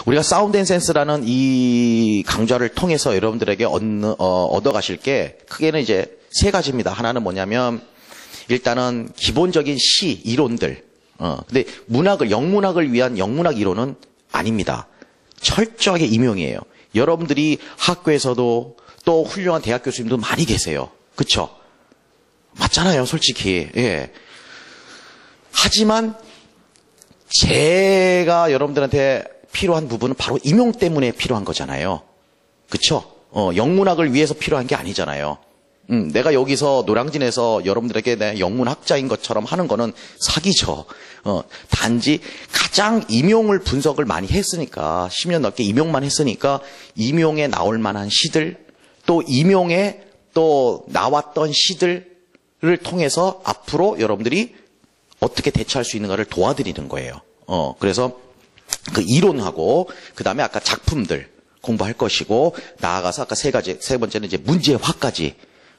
우리가 사운드 앤 센스라는 이 강좌를 통해서 여러분들에게 얻어가실 게 크게는 이제 세 가지입니다. 하나는 뭐냐면 일단은 기본적인 시 이론들. 근데 영문학을 위한 영문학 이론은 아닙니다. 철저하게 임용이에요. 여러분들이 학교에서도 또 훌륭한 대학 교수님도 많이 계세요. 그쵸? 맞잖아요, 솔직히. 예. 하지만 제가 여러분들한테 필요한 부분은 바로 임용 때문에 필요한 거잖아요. 그쵸? 영문학을 위해서 필요한 게 아니잖아요. 내가 여기서 노량진에서 여러분들에게 내 영문학자인 것처럼 하는 거는 사기죠. 단지 가장 임용을 분석을 많이 했으니까 10년 넘게 임용만 했으니까 임용에 나올 만한 시들 또 임용에 또 나왔던 시들을 통해서 앞으로 여러분들이 어떻게 대처할 수 있는가를 도와드리는 거예요. 그래서 그 이론하고 그 다음에 아까 작품들 공부할 것이고 나아가서 아까 세 번째는 이제 문제화까지.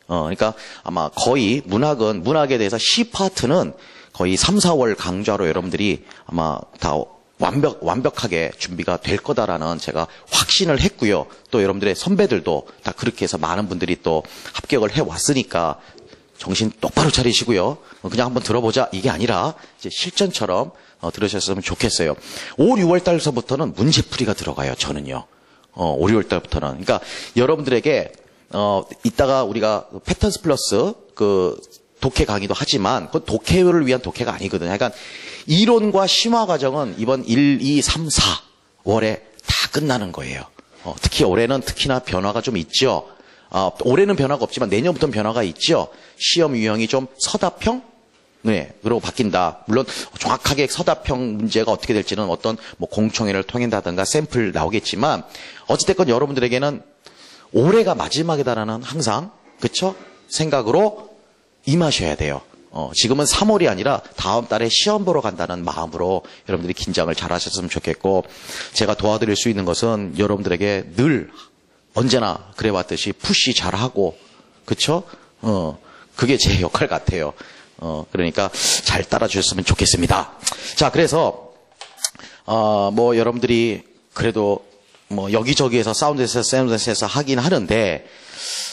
그러니까 아마 거의 문학에 대해서 시 파트는 거의 3, 4월 강좌로 여러분들이 아마 다 완벽하게 준비가 될 거다라는 제가 확신을 했고요. 또 여러분들의 선배들도 다 그렇게 해서 많은 분들이 또 합격을 해왔으니까 정신 똑바로 차리시고요. 그냥 한번 들어보자 이게 아니라 이제 실전처럼 들으셨으면 좋겠어요. 5, 6월 달서부터는 문제풀이가 들어가요. 저는요. 5, 6월 달부터는. 그러니까 여러분들에게 이따가 우리가 패턴스 플러스 그 독해 강의도 하지만 그건 독해를 위한 독해가 아니거든요. 그러니까 이론과 심화 과정은 이번 1, 2, 3, 4월에 다 끝나는 거예요. 특히 올해는 특히나 변화가 좀 있죠. 올해는 변화가 없지만 내년부터는 변화가 있죠. 시험 유형이 좀 서답형? 네,으로 바뀐다. 물론 정확하게 서답형 문제가 어떻게 될지는 어떤 뭐 공청회를 통한다든가 샘플 나오겠지만 어찌됐건 여러분들에게는 올해가 마지막이다라는 항상 그쵸? 생각으로 임하셔야 돼요. 지금은 3월이 아니라 다음 달에 시험 보러 간다는 마음으로 여러분들이 긴장을 잘 하셨으면 좋겠고 제가 도와드릴 수 있는 것은 여러분들에게 늘 언제나 그래왔듯이 푸시 잘하고 그쵸? 그게 제 역할 같아요. 그러니까 잘 따라주셨으면 좋겠습니다. 자, 그래서 뭐 여러분들이 그래도 뭐 여기저기에서 사운드에서 하긴 하는데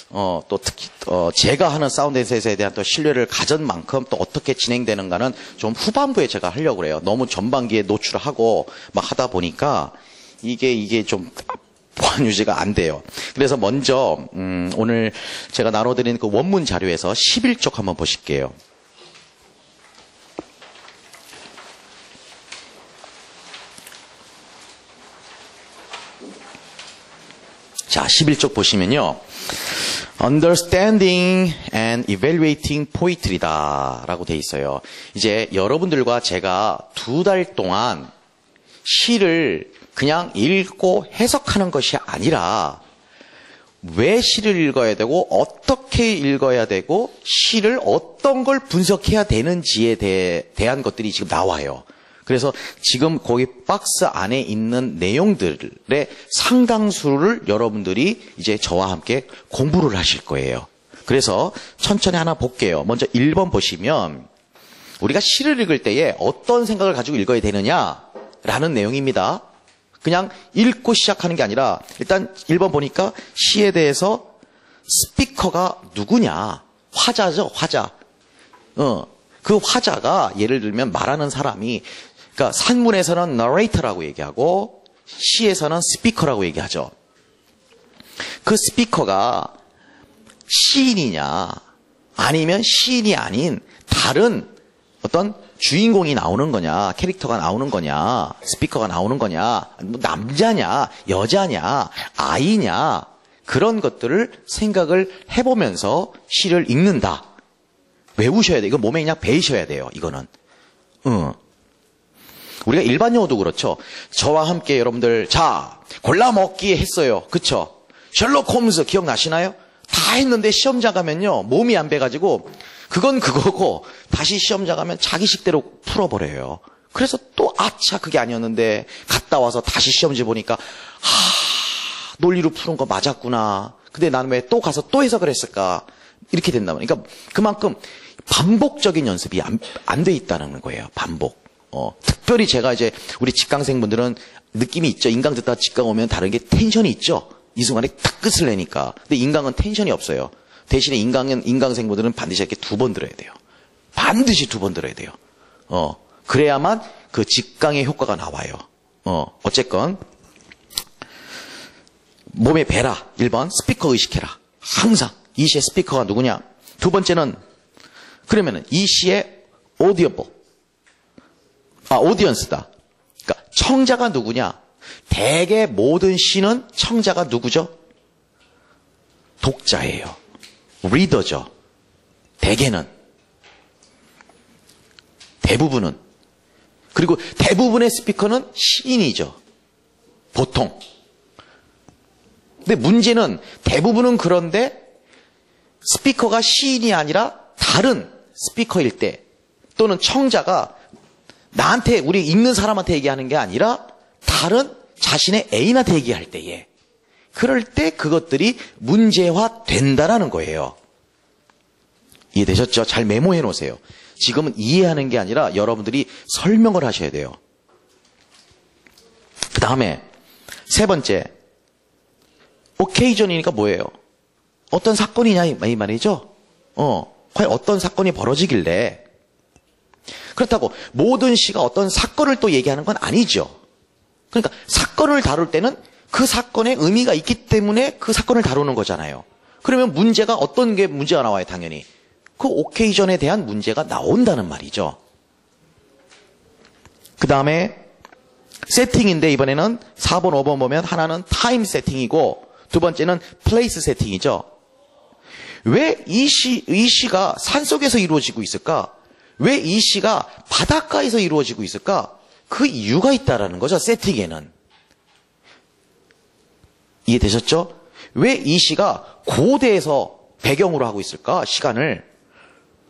또 특히 제가 하는 사운드에서에 대한 또 신뢰를 가진 만큼 또 어떻게 진행되는가는 좀 후반부에 제가 하려고 그래요. 너무 전반기에 노출하고 막 하다 보니까 이게 좀 보안 유지가 안 돼요. 그래서 먼저 오늘 제가 나눠드리는 그 원문 자료에서 11쪽 한번 보실게요. 자, 11쪽 보시면요. Understanding and Evaluating Poetry다 라고 돼 있어요. 이제 여러분들과 제가 2달 동안 시를 그냥 읽고 해석하는 것이 아니라 왜 시를 읽어야 되고 어떻게 읽어야 되고 시를 어떤 걸 분석해야 되는지에 대한 것들이 지금 나와요. 그래서 지금 거기 박스 안에 있는 내용들의 상당수를 여러분들이 이제 저와 함께 공부를 하실 거예요. 그래서 천천히 하나 볼게요. 먼저 1번 보시면 우리가 시를 읽을 때에 어떤 생각을 가지고 읽어야 되느냐라는 내용입니다. 그냥 읽고 시작하는 게 아니라 일단 1번 보니까 시에 대해서 스피커가 누구냐. 화자죠, 화자. 그 화자가 예를 들면 말하는 사람이 그러니까 산문에서는 narrator라고 얘기하고 시에서는 스피커라고 얘기하죠. 그 스피커가 시인이냐 아니면 시인이 아닌 다른 어떤 주인공이 나오는 거냐 캐릭터가 나오는 거냐 스피커가 나오는 거냐 뭐 남자냐 여자냐 아이냐 그런 것들을 생각을 해보면서 시를 읽는다. 외우셔야 돼. 이거 몸에 그냥 배이셔야 돼요. 이거는. 우리가 일반 용어도 그렇죠. 저와 함께 여러분들 자 골라 먹기 했어요. 그쵸? 셜록 홈즈 기억나시나요? 다 했는데 시험장 가면요 몸이 안 배가지고 그건 그거고 다시 시험장 가면 자기식대로 풀어버려요. 그래서 또 아차 그게 아니었는데 갔다 와서 다시 시험지 보니까 논리로 푸는 거 맞았구나. 근데 나는 왜 또 가서 또 해석을 했을까? 이렇게 된다 말이에요. 그러니까 그만큼 반복적인 연습이 안 돼 있다는 거예요. 반복. 특별히 제가 이제 우리 직강생분들은 느낌이 있죠. 인강 듣다가 직강 오면 다른 게 텐션이 있죠. 이 순간에 탁 끝을 내니까. 근데 인강은 텐션이 없어요. 대신에 인강생분들은 반드시 이렇게 2번 들어야 돼요. 반드시 2번 들어야 돼요. 그래야만 그 직강의 효과가 나와요. 어쨌건 몸에 배라. 1번 스피커 의식해라. 항상 이 시의 스피커가 누구냐. 2번째는 그러면은 이 시의 오디언스다. 그러니까 청자가 누구냐. 대개 모든 시는 청자가 누구죠? 독자예요. 리더죠. 대개는. 대부분은. 그리고 대부분의 스피커는 시인이죠. 보통. 근데 문제는 대부분은 그런데 스피커가 시인이 아니라 다른 스피커일 때 또는 청자가 나한테 우리 읽는 사람한테 얘기하는 게 아니라 다른 자신의 애인한테 얘기할 때에 그럴 때 그것들이 문제화 된다라는 거예요. 이해되셨죠? 잘 메모해 놓으세요. 지금은 이해하는 게 아니라 여러분들이 설명을 하셔야 돼요. 그 다음에 3번째 오케이전이니까 뭐예요? 어떤 사건이냐 이 말이죠. 과연 어떤 사건이 벌어지길래 그렇다고 모든 시가 어떤 사건을 또 얘기하는 건 아니죠. 그러니까 사건을 다룰 때는 그 사건에 의미가 있기 때문에 그 사건을 다루는 거잖아요. 그러면 문제가 어떤 게 문제가 나와요, 당연히. 그 오케이전에 대한 문제가 나온다는 말이죠. 그 다음에 세팅인데 이번에는 4번, 5번 보면 하나는 타임 세팅이고 2번째는 플레이스 세팅이죠. 왜 이 시가 산속에서 이루어지고 있을까? 왜 이 시가 바닷가에서 이루어지고 있을까? 그 이유가 있다라는 거죠, 세팅에는. 이해되셨죠? 왜 이 시가 고대에서 배경으로 하고 있을까? 시간을.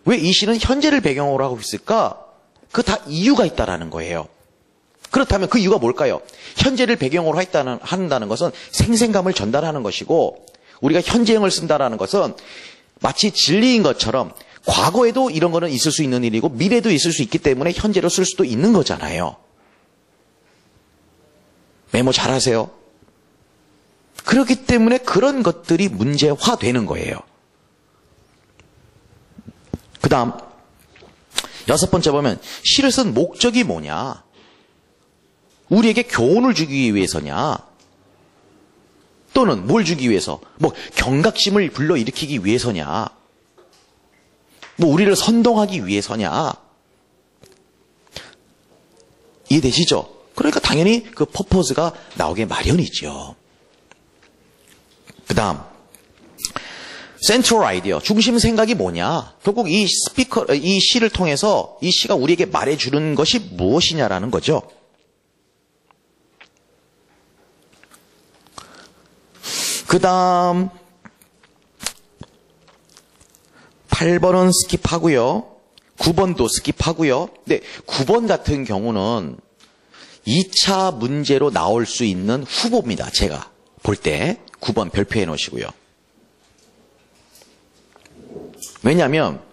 왜 이 시는 현재를 배경으로 하고 있을까? 그 다 이유가 있다라는 거예요. 그렇다면 그 이유가 뭘까요? 현재를 배경으로 한다는 것은 생생감을 전달하는 것이고 우리가 현재형을 쓴다라는 것은 마치 진리인 것처럼 과거에도 이런 거는 있을 수 있는 일이고 미래도 있을 수 있기 때문에 현재로 쓸 수도 있는 거잖아요. 메모 잘하세요. 그렇기 때문에 그런 것들이 문제화되는 거예요. 그 다음 6번째 보면 시를 쓴 목적이 뭐냐? 우리에게 교훈을 주기 위해서냐? 또는 뭘 주기 위해서? 뭐 경각심을 불러일으키기 위해서냐? 뭐 우리를 선동하기 위해서냐? 이해되시죠? 그러니까 당연히 그 퍼포즈가 나오게 마련이죠. 그 다음 센트럴 아이디어, 중심 생각이 뭐냐? 결국 이 시를 통해서 이 시가 우리에게 말해주는 것이 무엇이냐라는 거죠. 그 다음 8번은 스킵하고요. 9번도 스킵하고요. 근데 9번 같은 경우는 2차 문제로 나올 수 있는 후보입니다. 제가 볼 때 9번 별표해 놓으시고요. 왜냐하면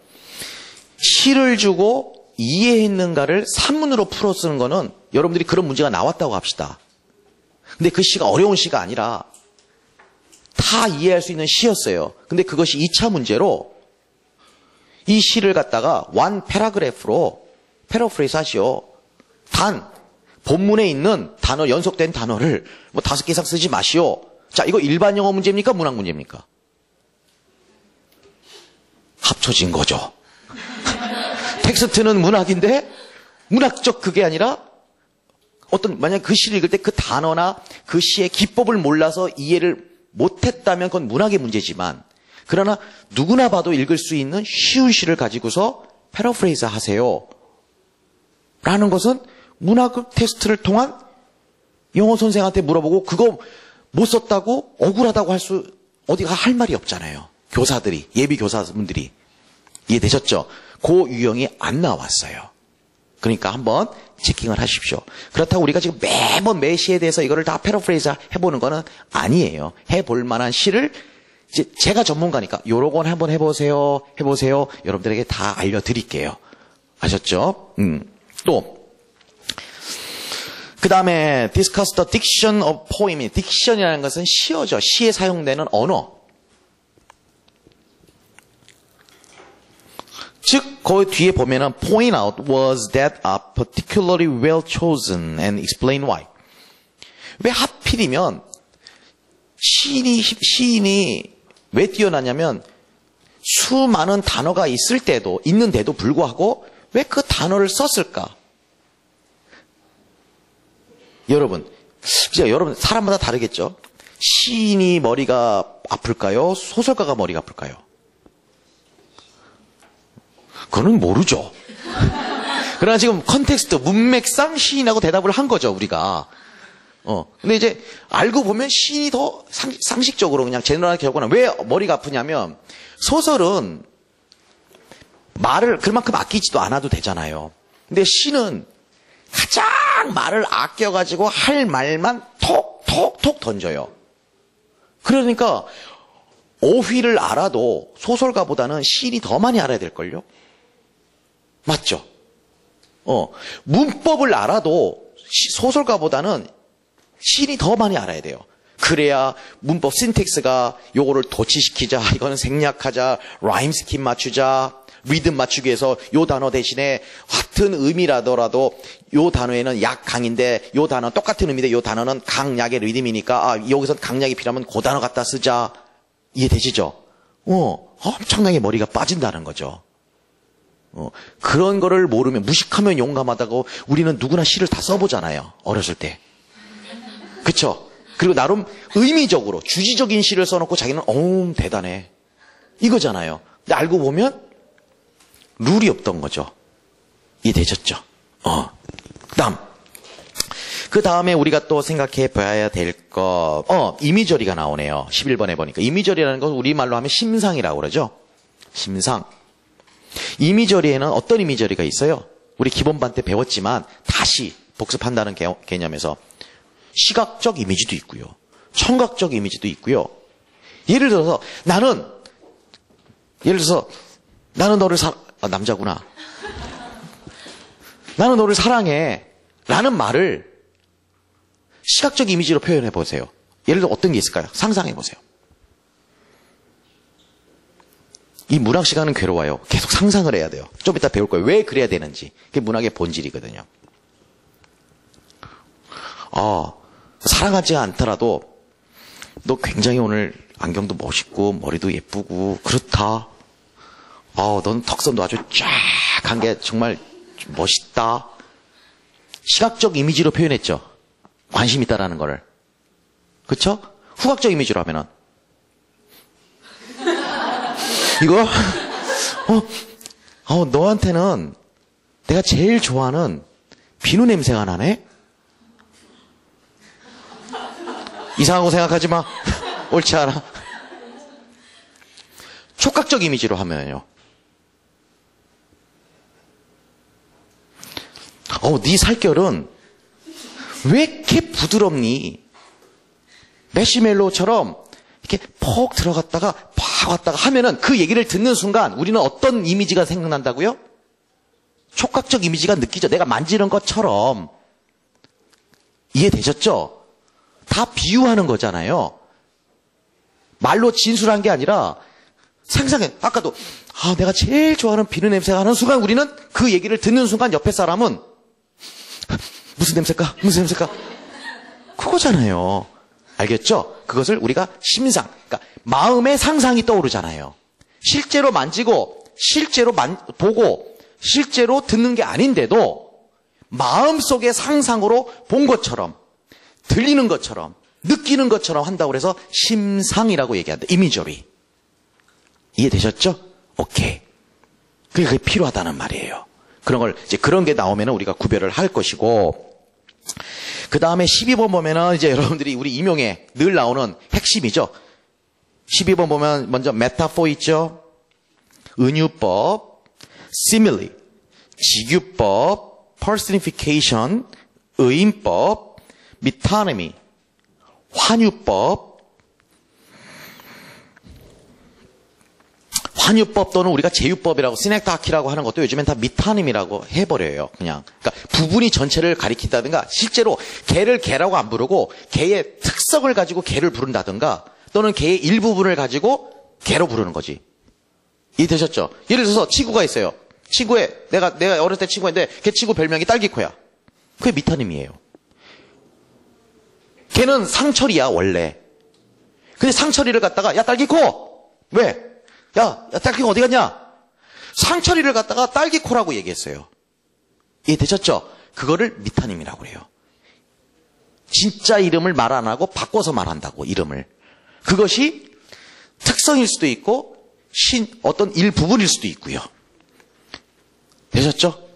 시를 주고 이해했는가를 산문으로 풀어 쓰는 거는 여러분들이 그런 문제가 나왔다고 합시다. 근데 그 시가 어려운 시가 아니라 다 이해할 수 있는 시였어요. 근데 그것이 2차 문제로 이 시를 갖다가 one paragraph로 패러프레이즈 하시오. 단 본문에 있는 단어, 연속된 단어를 뭐 5개 이상 쓰지 마시오. 자, 이거 일반 영어 문제입니까? 문학 문제입니까? 합쳐진 거죠. 텍스트는 문학인데 문학적 그게 아니라 만약 그 시를 읽을 때 그 단어나 그 시의 기법을 몰라서 이해를 못했다면 그건 문학의 문제지만 그러나 누구나 봐도 읽을 수 있는 쉬운 시를 가지고서 패러프레이즈 하세요. 라는 것은 문학 테스트를 통한 영어 선생한테 물어보고 그거 못 썼다고 억울하다고 어디가 할 말이 없잖아요. 교사들이, 예비 교사분들이. 이해되셨죠? 그 유형이 안 나왔어요. 그러니까 한번 체킹을 하십시오. 그렇다고 우리가 지금 매번 매 시에 대해서 이거를 다 패러프레이즈 해보는 거는 아니에요. 해볼 만한 시를 이제 제가 전문가니까 요런 건 한번 해보세요. 여러분들에게 다 알려드릴게요. 아셨죠? 또 그 다음에 discuss the diction of poem. diction이라는 것은 시어죠. 시에 사용되는 언어. 즉, 그 뒤에 보면은 point out was that a particularly well chosen and explain why. 왜 하필이면 시인이 왜 뛰어나냐면 수많은 단어가 있는데도 불구하고 왜 그 단어를 썼을까? 여러분, 사람마다 다르겠죠? 시인이 머리가 아플까요? 소설가가 머리가 아플까요? 그거는 모르죠. 그러나 지금 컨텍스트, 문맥상 시인하고 대답을 한 거죠, 우리가. 근데 이제 알고 보면 시인이 더 상식적으로 그냥 제너럴하게 적거나 왜 머리가 아프냐면 소설은 말을 그만큼 아끼지도 않아도 되잖아요. 근데 시는 가장 말을 아껴가지고 할 말만 톡톡톡 던져요. 그러니까 어휘를 알아도 소설가보다는 시인이 더 많이 알아야 될걸요? 맞죠? 문법을 알아도 소설가보다는 시인이 더 많이 알아야 돼요. 그래야 문법 신텍스가 요거를 도치시키자, 이거는 생략하자, 라임 스킨 맞추자, 리듬 맞추기 위해서 요 단어 대신에 같은 의미라더라도 요 단어에는 약, 강인데 요 단어 똑같은 의미인데 요 단어는 강, 약의 리듬이니까 여기서 강약이 필요하면 그 단어 갖다 쓰자. 이해되시죠? 엄청나게 머리가 빠진다는 거죠. 그런 거를 모르면 무식하면 용감하다고 우리는 누구나 시를 다 써보잖아요. 어렸을 때. 그쵸? 그리고 나름 의미적으로 주지적인 시를 써놓고 자기는 대단해. 이거잖아요. 근데 알고 보면 룰이 없던 거죠. 이해되셨죠? 그 다음에 우리가 또 생각해 봐야 될 거, 이미저리가 나오네요. 11번에 보니까. 이미저리라는 건 우리말로 하면 심상이라고 그러죠. 심상. 이미저리에는 어떤 이미저리가 있어요? 우리 기본반 때 배웠지만 다시 복습한다는 개념에서 시각적 이미지도 있고요. 청각적 이미지도 있고요. 예를 들어서 나는 너를 남자구나. 나는 너를 사랑해. 라는 말을 시각적 이미지로 표현해 보세요. 예를 들어 어떤 게 있을까요? 상상해 보세요. 이 문학 시간은 괴로워요. 계속 상상을 해야 돼요. 좀 이따 배울 거예요. 왜 그래야 되는지. 그게 문학의 본질이거든요. 사랑하지 않더라도 너 굉장히 오늘 안경도 멋있고 머리도 예쁘고 그렇다. 넌 턱선도 아주 쫙 한 게 정말 멋있다. 시각적 이미지로 표현했죠. 관심 있다라는 거를. 그쵸? 후각적 이미지로 하면은 이거 너한테는 내가 제일 좋아하는 비누 냄새가 나네? 이상하고 생각하지 마. 옳지 않아. 촉각적 이미지로 하면요. 네 살결은 왜 이렇게 부드럽니? 매시멜로우처럼 이렇게 퍽 들어갔다가 팍 왔다가 하면은 그 얘기를 듣는 순간 우리는 어떤 이미지가 생각난다고요? 촉각적 이미지가 느끼죠. 내가 만지는 것처럼. 이해되셨죠? 다 비유하는 거잖아요. 말로 진술한 게 아니라 상상해. 아까도 내가 제일 좋아하는 비누 냄새가 나는 순간 우리는 그 얘기를 듣는 순간 옆에 사람은 무슨 냄새일까? 무슨 냄새일까? 그거잖아요. 알겠죠? 그것을 우리가 심상, 그러니까 마음의 상상이 떠오르잖아요. 실제로 만지고 실제로 보고 실제로 듣는 게 아닌데도 마음속의 상상으로 본 것처럼 들리는 것처럼 느끼는 것처럼 한다고 해서 심상이라고 얘기한다. 이미저리. 이해되셨죠? 오케이. 그게 필요하다는 말이에요. 그런 걸 이제 그런 게 나오면 우리가 구별을 할 것이고, 그 다음에 12번 보면은 이제 여러분들이 우리 임용에 늘 나오는 핵심이죠. 12번 보면 먼저 메타포 있죠. 은유법, simile, 직유법, personification, 의인법, metonymy, 관유법 또는 우리가 제유법이라고 시넥타키라고 하는 것도 요즘엔 다 미타님이라고 해버려요. 그냥. 그러니까 부분이 전체를 가리킨다든가 실제로 개를 개라고 안 부르고 개의 특성을 가지고 개를 부른다든가 또는 개의 일부분을 가지고 개로 부르는 거지. 이해되셨죠? 예를 들어서 치구가 있어요. 치구에 내가 어렸을 때 치구인데 걔 치구 별명이 딸기코야. 그게 미타님이에요. 걔는 상철이야 원래. 근데 상철이를 갖다가 야 딸기코 왜? 야 딸기코 어디 갔냐? 상철이를 갖다가 딸기코라고 얘기했어요. 이해되셨죠? 그거를 미타님이라고 그래요. 진짜 이름을 말 안 하고 바꿔서 말한다고 이름을. 그것이 특성일 수도 있고 어떤 일부분일 수도 있고요. 되셨죠?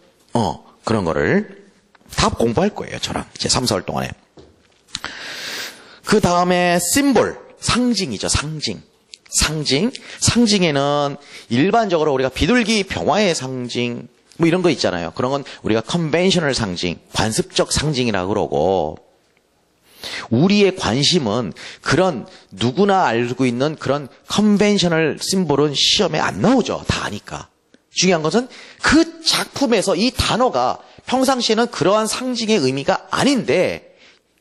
그런 거를 다 공부할 거예요. 저랑 이제 3, 4월 동안에. 그 다음에 심볼, 상징이죠. 상징에는 일반적으로 우리가 비둘기 병화의 상징 뭐 이런 거 있잖아요. 그런 건 우리가 컨벤셔널 상징, 관습적 상징이라고 그러고 우리의 관심은 그런 누구나 알고 있는 그런 컨벤셔널 심볼은 시험에 안 나오죠. 다 아니까. 중요한 것은 그 작품에서 이 단어가 평상시에는 그러한 상징의 의미가 아닌데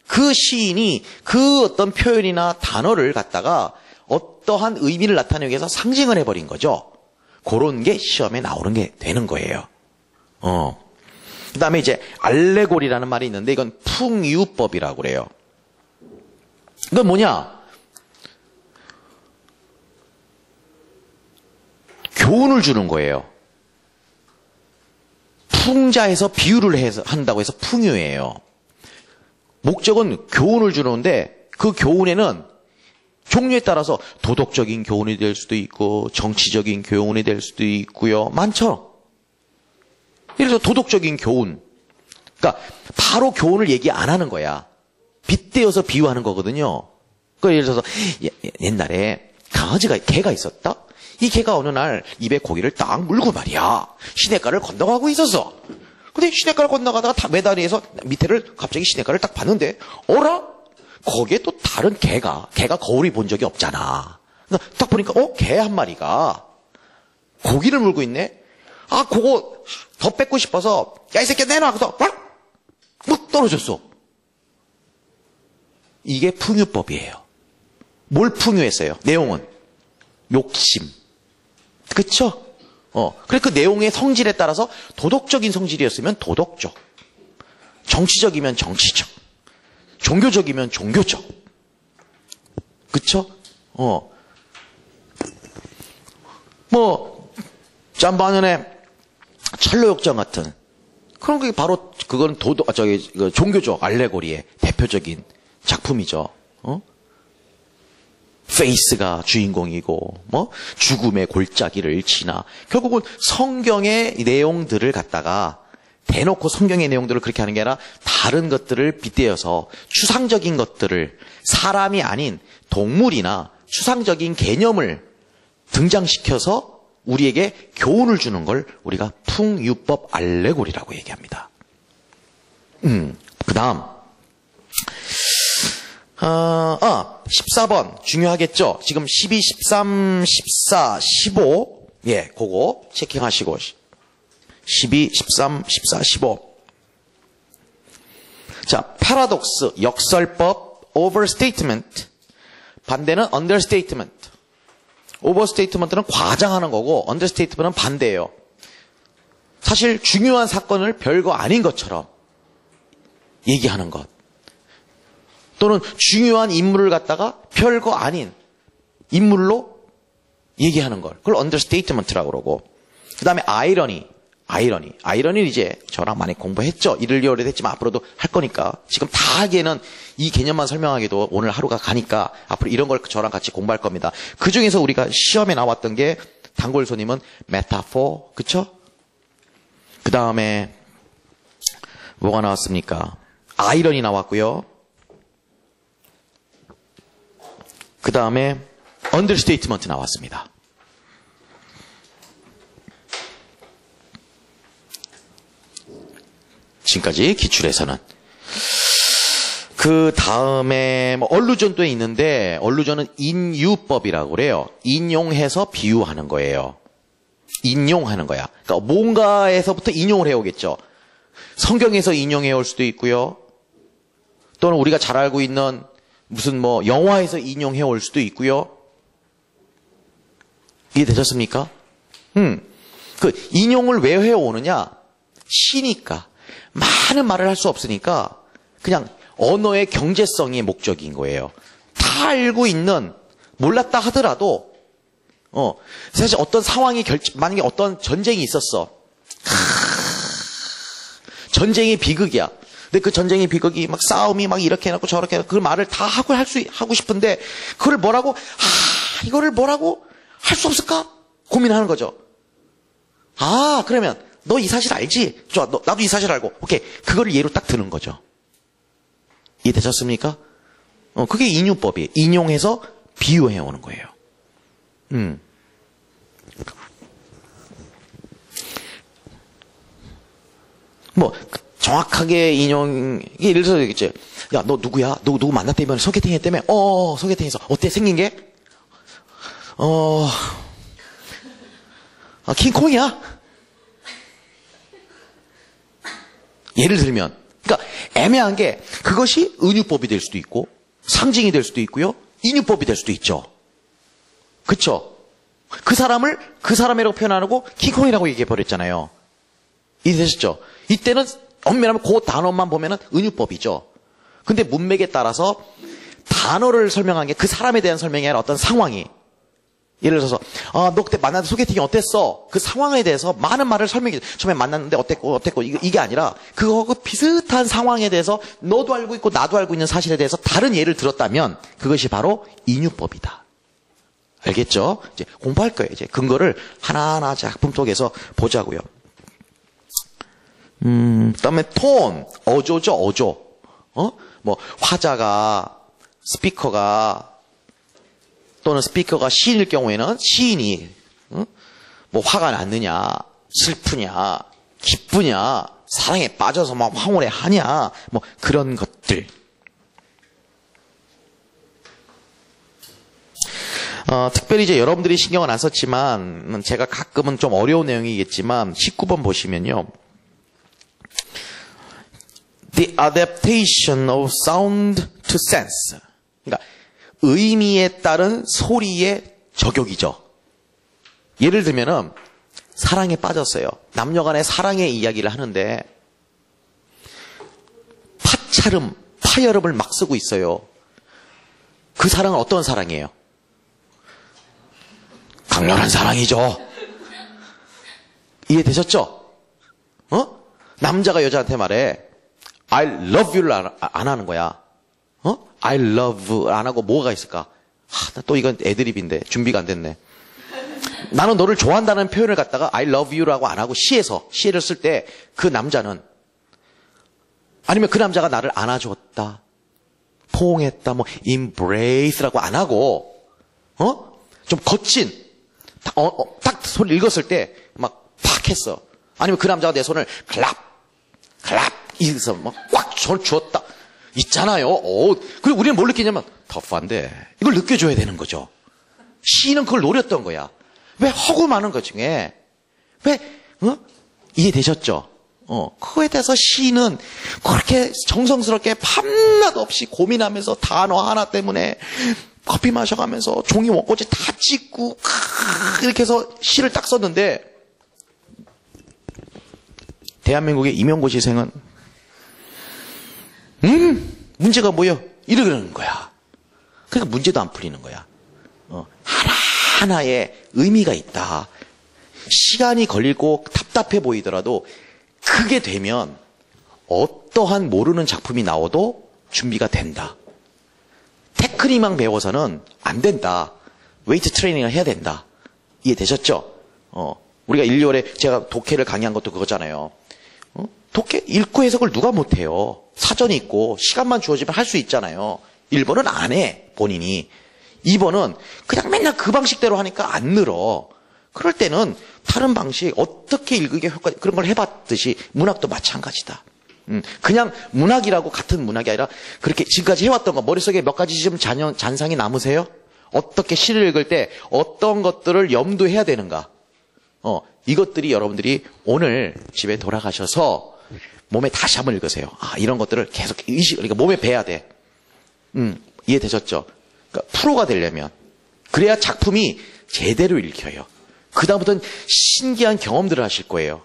그 시인이 그 어떤 표현이나 단어를 갖다가 어떠한 의미를 나타내기 위해서 상징을 해버린 거죠. 그런 게 시험에 나오는 게 되는 거예요. 그 다음에 이제 알레고리라는 말이 있는데 이건 풍유법이라고 그래요. 이건 뭐냐? 교훈을 주는 거예요. 풍자에서 비유를 한다고 해서 풍유예요. 목적은 교훈을 주는데 그 교훈에는 종류에 따라서 도덕적인 교훈이 될 수도 있고 정치적인 교훈이 될 수도 있고요. 많죠. 예를 들어서 도덕적인 교훈. 그러니까 바로 교훈을 얘기 안 하는 거야. 빗대어서 비유하는 거거든요. 그러니까 예를 들어서 옛날에 개가 있었다. 이 개가 어느 날 입에 고기를 딱 물고 말이야. 시냇가를 건너가고 있었어. 근데 시냇가를 건너가다가 매다리에서 밑에를 갑자기 시냇가를 딱 봤는데 어라? 거기에 또 다른 개가 거울이 본 적이 없잖아. 딱 보니까 개 한 마리가 고기를 물고 있네. 아 그거 더 뺏고 싶어서 야 이 새끼 내놔. 그래서 막 떨어졌어. 이게 풍유법이에요. 뭘 풍유했어요? 내용은 욕심. 그쵸? 그래 그 내용의 성질에 따라서 도덕적인 성질이었으면 도덕적, 정치적이면 정치적, 종교적이면 종교적. 그쵸? 짬바년의 철로역정 같은 그런 게 바로 그건 종교적 알레고리의 대표적인 작품이죠. 페이스가 주인공이고 죽음의 골짜기를 지나 결국은 성경의 내용들을 갖다가 대놓고 성경의 내용들을 그렇게 하는 게 아니라 다른 것들을 빗대어서 추상적인 것들을 사람이 아닌 동물이나 추상적인 개념을 등장시켜서 우리에게 교훈을 주는 걸 우리가 풍유법 알레고리라고 얘기합니다. 그 다음 14번 중요하겠죠. 지금 12, 13, 14, 15 그거 체킹하시고 12, 13, 14, 15 자, 패러독스, 역설법, overstatement 반대는 understatement. overstatement는 과장하는 거고 understatement는 반대예요. 사실 중요한 사건을 별거 아닌 것처럼 얘기하는 것. 또는 중요한 인물을 갖다가 별거 아닌 인물로 얘기하는 걸. 그걸 understatement라고 그러고. 그 다음에 아이러니는 이제 저랑 많이 공부했죠. 이를 오래됐지만 앞으로도 할 거니까. 지금 다 하기에는 이 개념만 설명하기도 오늘 하루가 가니까 앞으로 이런 걸 저랑 같이 공부할 겁니다. 그 중에서 우리가 시험에 나왔던 게 단골손님은 메타포, 그쵸? 그 다음에 뭐가 나왔습니까? 아이러니 나왔고요. 그 다음에 언더스테이트먼트 나왔습니다. 지금까지 기출에서는. 그 다음에 얼루전도 있는데 얼루전은 인유법이라고 그래요. 인용해서 비유하는 거예요. 인용하는 거야. 그러니까 뭔가에서부터 인용을 해오겠죠. 성경에서 인용해 올 수도 있고요. 또는 우리가 잘 알고 있는 무슨 뭐 영화에서 인용해 올 수도 있고요. 이해되셨습니까? 그 인용을 왜 해오느냐? 시니까. 많은 말을 할 수 없으니까 그냥 언어의 경제성이 목적인 거예요. 다 알고 있는, 몰랐다 하더라도 사실 어떤 상황이 만약에 어떤 전쟁이 있었어. 전쟁이 비극이야. 근데 그 전쟁의 비극이 막 싸움이 막 이렇게 해놓고 저렇게 해놓고 그 말을 다 하고 싶은데 그걸 뭐라고? 이거를 뭐라고 할 수 없을까? 고민하는 거죠. 그러면 너 이 사실 알지? 좋아, 나도 이 사실 알고. 오케이, 그거를 예로 딱 드는 거죠. 이해되셨습니까? 그게 인유법이에요. 인용해서 비유해 오는 거예요. 뭐 정확하게 예를 들어서 이제 야, 너 누구야? 너 누구 만났다며? 소개팅 했다며? 소개팅해서 어때? 생긴 게? 킹콩이야? 예를 들면, 그러니까 애매한 게 그것이 은유법이 될 수도 있고 상징이 될 수도 있고요, 인유법이 될 수도 있죠. 그렇죠? 그 사람을 그 사람이라고 표현 안 하고 킹콩이라고 얘기해 버렸잖아요. 이해되셨죠? 이때는 엄밀하면 그 단어만 보면은 은유법이죠. 근데 문맥에 따라서 단어를 설명한 게 그 사람에 대한 설명이 아니라 어떤 상황이, 예를 들어서 너 그때 만났는데 소개팅이 어땠어? 그 상황에 대해서 많은 말을 설명해. 처음에 만났는데 어땠고 이게 아니라 그거하고 비슷한 상황에 대해서 너도 알고 있고 나도 알고 있는 사실에 대해서 다른 예를 들었다면 그것이 바로 인유법이다. 알겠죠? 이제 공부할 거예요. 이제 근거를 하나하나 작품 속에서 보자고요. 그다음에 톤, 어조죠, 어조. 뭐 화자가, 스피커가, 또는 스피커가 시인일 경우에는 시인이 뭐 화가 났느냐, 슬프냐, 기쁘냐, 사랑에 빠져서 막 황홀해 하냐, 뭐 그런 것들. 특별히 이제 여러분들이 신경은 안 썼지만 제가 가끔은 좀 어려운 내용이겠지만 19번 보시면요. The adaptation of sound to sense. 그러니까 의미에 따른 소리의 저격이죠. 예를 들면은 사랑에 빠졌어요. 남녀 간의 사랑의 이야기를 하는데 파여름을 막 쓰고 있어요. 그 사랑은 어떤 사랑이에요? 강렬한 사랑이죠. 이해되셨죠? 남자가 여자한테 말해 I love you를 안 하는 거야. I love 안 하고 뭐가 있을까? 나 또 이건 애드립인데 준비가 안 됐네. 나는 너를 좋아한다는 표현을 갖다가 I love you라고 안 하고 시를 쓸 때 그 남자는, 아니면 그 남자가 나를 안아줬다, 포옹했다, 뭐 embrace라고 안 하고 좀 거친 딱 소리 읽었을 때 막 팍 했어. 아니면 그 남자가 내 손을 클랍 이래서 막 꽉 손을 쥐었다 있잖아요. 그리고 우리는 뭘 느끼냐면 터프한데 이걸 느껴줘야 되는 거죠. 시인은 그걸 노렸던 거야. 왜 허구 많은 것 중에 이해되셨죠? 그거에 대해서 시인은 그렇게 정성스럽게 밤낮 없이 고민하면서 단어 하나 때문에 커피 마셔가면서 종이 원고지 다 찍고 이렇게 해서 시를 딱 썼는데, 대한민국의 임용고 시생은 문제가 뭐예요? 이러는 거야. 그러니까 문제도 안 풀리는 거야. 하나하나에 의미가 있다. 시간이 걸리고 답답해 보이더라도 그게 되면 어떠한 모르는 작품이 나와도 준비가 된다. 테크닉만 배워서는 안 된다. 웨이트 트레이닝을 해야 된다. 이해되셨죠? 우리가 1, 2월에 제가 독해를 강의한 것도 그거잖아요. 독해 읽고 해석을 누가 못해요. 사전이 있고 시간만 주어지면 할 수 있잖아요. 1번은 안 해, 본인이. 2번은 그냥 맨날 그 방식대로 하니까 안 늘어. 그럴 때는 다른 방식, 어떻게 읽으게 효과, 그런 걸 해봤듯이 문학도 마찬가지다. 그냥 문학이라고 같은 문학이 아니라 그렇게 지금까지 해왔던 거 머릿속에 몇 가지 좀 잔상이 남으세요? 어떻게 시를 읽을 때 어떤 것들을 염두해야 되는가? 이것들이 여러분들이 오늘 집에 돌아가셔서 몸에 다시 한번 읽으세요. 이런 것들을 계속 그러니까 몸에 배야 돼. 이해되셨죠? 그러니까 프로가 되려면 그래야 작품이 제대로 읽혀요. 그다음부터는 신기한 경험들을 하실 거예요.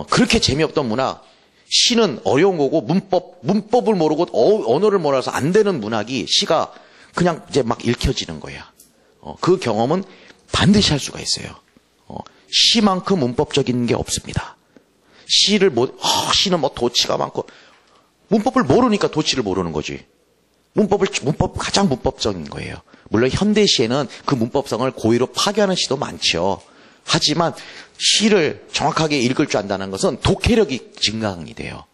그렇게 재미없던 문학, 시는 어려운 거고 문법을 모르고 언어를 몰라서 안 되는 문학이 시가 그냥 이제 막 읽혀지는 거야. 그 경험은 반드시 할 수가 있어요. 시만큼 문법적인 게 없습니다. 시는 뭐 도치가 많고 문법을 모르니까 도치를 모르는 거지. 가장 문법적인 거예요. 물론 현대시에는 그 문법성을 고의로 파괴하는 시도 많죠. 하지만 시를 정확하게 읽을 줄 안다는 것은 독해력이 증강이 돼요.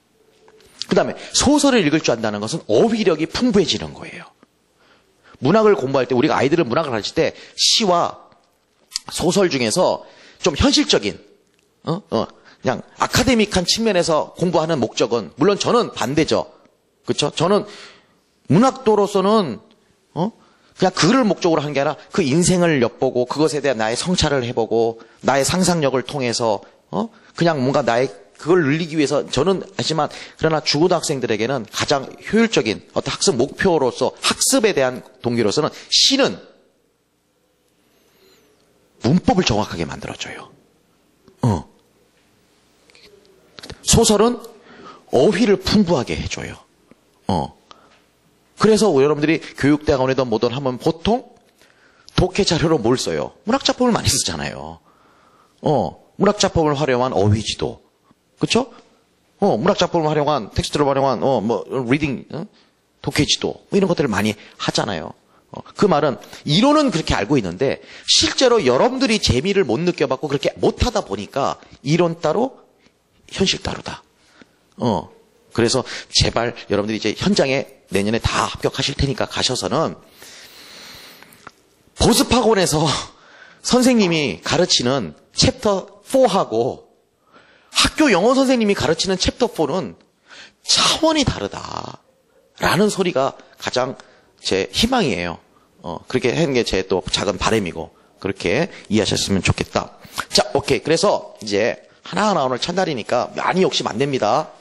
그 다음에 소설을 읽을 줄 안다는 것은 어휘력이 풍부해지는 거예요. 문학을 공부할 때 우리가 아이들을 문학을 가르칠 때 시와 소설 중에서 좀 현실적인 그냥 아카데믹한 측면에서 공부하는 목적은 물론 저는 반대죠. 그렇죠? 저는 문학도로서는 그냥 그를 목적으로 한 게 아니라 그 인생을 엿보고 그것에 대한 나의 성찰을 해보고 나의 상상력을 통해서 그냥 뭔가 그걸 늘리기 위해서 저는 하지만 그러나 중고등학생들에게는 가장 효율적인 어떤 학습 목표로서 학습에 대한 동기로서는 시는 문법을 정확하게 만들어줘요. 소설은 어휘를 풍부하게 해줘요. 그래서 여러분들이 교육대학원이든 뭐든 하면 보통 독해 자료로 뭘 써요? 문학작품을 많이 쓰잖아요. 문학작품을 활용한 어휘지도. 그쵸? 문학작품을 활용한, 텍스트를 활용한, 리딩, 독해지도. 이런 것들을 많이 하잖아요. 그 말은, 이론은 그렇게 알고 있는데, 실제로 여러분들이 재미를 못 느껴봤고, 그렇게 못하다 보니까, 이론 따로, 현실 따로다. 그래서 제발 여러분들이 이제 현장에 내년에 다 합격하실 테니까 가셔서는 보습학원에서 선생님이 가르치는 챕터 4하고 학교 영어 선생님이 가르치는 챕터 4는 차원이 다르다라는 소리가 가장 제 희망이에요. 그렇게 하는 게 제 또 작은 바람이고 그렇게 이해하셨으면 좋겠다. 자, 오케이. 그래서 이제 하나하나 오늘 첫날이니까 많이 욕심 안 냅니다.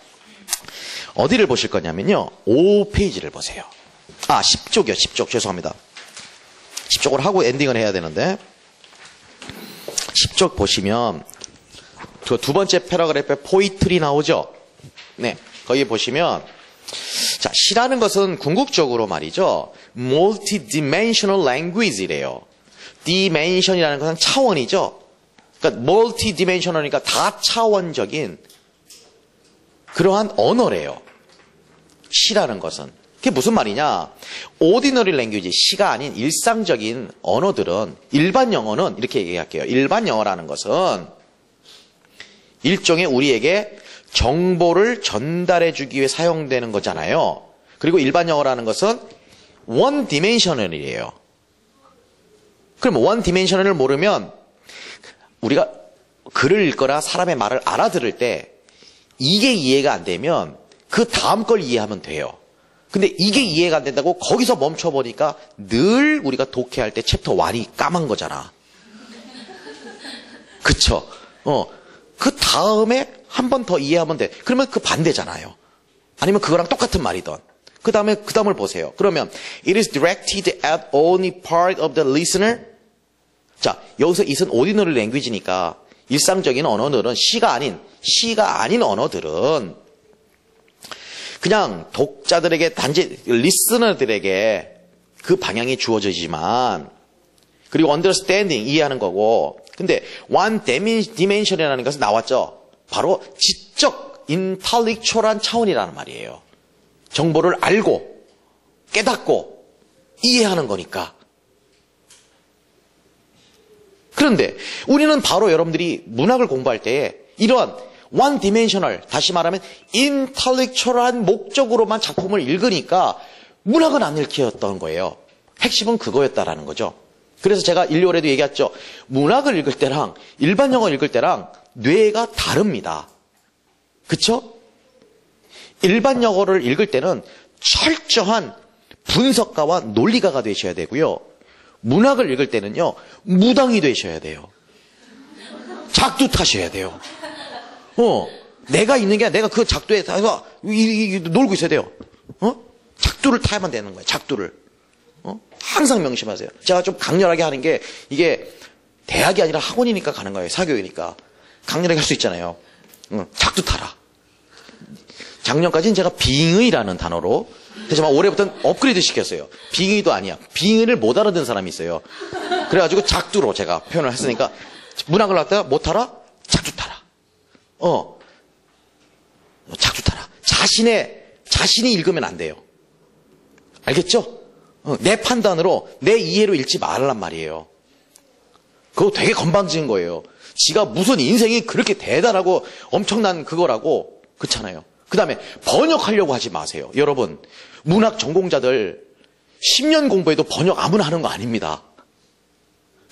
어디를 보실 거냐면요. 5페이지를 보세요. 10쪽이요. 10쪽. 죄송합니다. 10쪽을 하고 엔딩을 해야 되는데 10쪽 보시면 그 두 번째 패러그래프에 포이트리 나오죠. 네. 거기 보시면 자, 시라는 것은 궁극적으로 말이죠. multidimensional language래요. dimension이라는 것은 차원이죠. 그러니까 multidimensional이니까 다차원적인 그러한 언어래요. 시라는 것은. 그게 무슨 말이냐? ordinary language, 시가 아닌 일상적인 언어들은 일반 영어는 이렇게 얘기할게요. 일반 영어라는 것은 일종의 우리에게 정보를 전달해 주기 위해 사용되는 거잖아요. 그리고 일반 영어라는 것은 one dimensional이에요. 그럼 one dimensional을 모르면 우리가 글을 읽거나 사람의 말을 알아들을 때 이게 이해가 안 되면 그 다음 걸 이해하면 돼요. 근데 이게 이해가 안 된다고 거기서 멈춰보니까 늘 우리가 독해할 때 챕터 1이 까만 거잖아. 그쵸? 그 다음에 한 번 더 이해하면 돼. 그러면 그 반대잖아요. 아니면 그거랑 똑같은 말이든. 그 다음을 보세요. 그러면 it is directed at only part of the listener. 자, 여기서 it은 ordinary language니까 일상적인 언어들은 시가 아닌 언어들은 그냥 독자들에게 단지 리스너들에게 그 방향이 주어지지만 그리고 understanding 이해하는 거고 근데 one dimension이라는 것은 나왔죠. 바로 지적 intellectual한 차원이라는 말이에요. 정보를 알고 깨닫고 이해하는 거니까. 그런데 우리는 바로 여러분들이 문학을 공부할 때 이런 one dimensional, 다시 말하면 intellectual한 목적으로만 작품을 읽으니까 문학은 안 읽혔던 거예요. 핵심은 그거였다라는 거죠. 그래서 제가 1, 2월에도 얘기했죠. 문학을 읽을 때랑 일반 영어 읽을 때랑 뇌가 다릅니다. 그쵸? 일반 영어를 읽을 때는 철저한 분석가와 논리가가 되셔야 되고요. 문학을 읽을 때는요, 무당이 되셔야 돼요. 작두 타셔야 돼요. 내가 있는 게 아니라 내가 그 작두에 타서 놀고 있어야 돼요. 작두를 타야만 되는 거예요. 작두를. 항상 명심하세요. 제가 좀 강렬하게 하는 게 이게 대학이 아니라 학원이니까 가는 거예요. 사교육이니까. 강렬하게 할 수 있잖아요. 작두 타라. 작년까지는 제가 빙의라는 단어로 하지만 올해부터는 업그레이드 시켰어요. 빙의도 아니야. 빙의를 못 알아듣는 사람이 있어요. 그래가지고 작두로 제가 표현을 했으니까 문학을 갖다가 못 타라? 작두 타라. 작두 타라. 자신이 읽으면 안 돼요. 알겠죠? 내 판단으로, 내 이해로 읽지 말란 말이에요. 그거 되게 건방진 거예요. 지가 무슨 인생이 그렇게 대단하고 엄청난 그거라고, 그렇잖아요. 그 다음에 번역하려고 하지 마세요. 여러분, 문학 전공자들 10년 공부해도 번역 아무나 하는 거 아닙니다.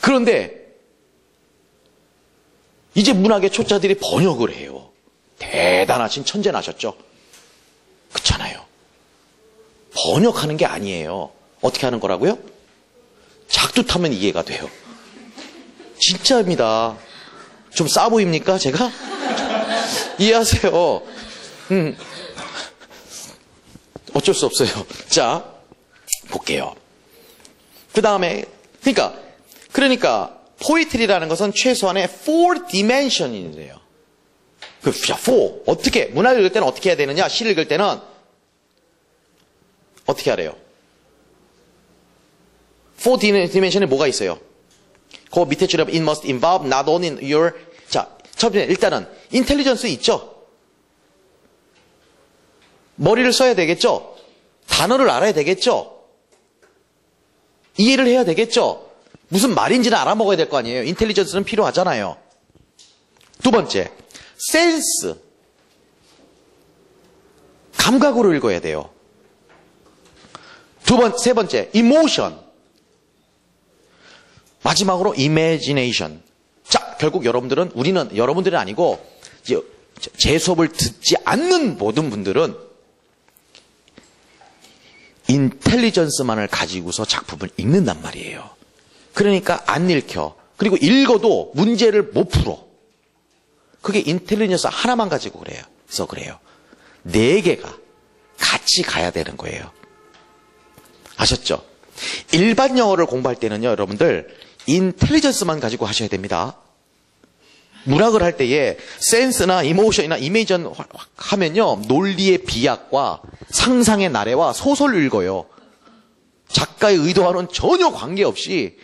그런데 이제 문학의 초짜들이 번역을 해요. 대단하신 천재 나셨죠? 그렇잖아요. 번역하는 게 아니에요. 어떻게 하는 거라고요? 작두 타면 이해가 돼요. 진짜입니다. 좀 싸 보입니까, 제가? 이해하세요. 어쩔 수 없어요. 자, 볼게요. 그 다음에, 그러니까, 포이트리라는 것은 최소한의 4 dimension이래요. 그, 4. 어떻게, 문학을 읽을 때는 어떻게 해야 되느냐? 시를 읽을 때는 어떻게 하래요? 4 dimension에 뭐가 있어요? 그 밑에 줄에 it must involve not only your, 자, 첫 번째, 일단은, 인텔리전스 있죠? 머리를 써야 되겠죠? 단어를 알아야 되겠죠? 이해를 해야 되겠죠? 무슨 말인지는 알아먹어야 될 거 아니에요? 인텔리전스는 필요하잖아요. 두 번째, 센스. 감각으로 읽어야 돼요. 세 번째, 이모션. 마지막으로 imagination. 자, 결국 여러분들은 아니고, 제 수업을 듣지 않는 모든 분들은 인텔리전스만을 가지고서 작품을 읽는단 말이에요. 그러니까 안 읽혀. 그리고 읽어도 문제를 못 풀어. 그게 인텔리전스 하나만 가지고 그래요. 그래서 그래요. 4개가 같이 가야 되는 거예요. 아셨죠? 일반 영어를 공부할 때는요, 여러분들 인텔리전스만 가지고 하셔야 됩니다. 문학을 할 때에 센스나 이모션이나 이미전 하면요, 논리의 비약과 상상의 나래와 소설을 읽어요. 작가의 의도와는 전혀 관계없이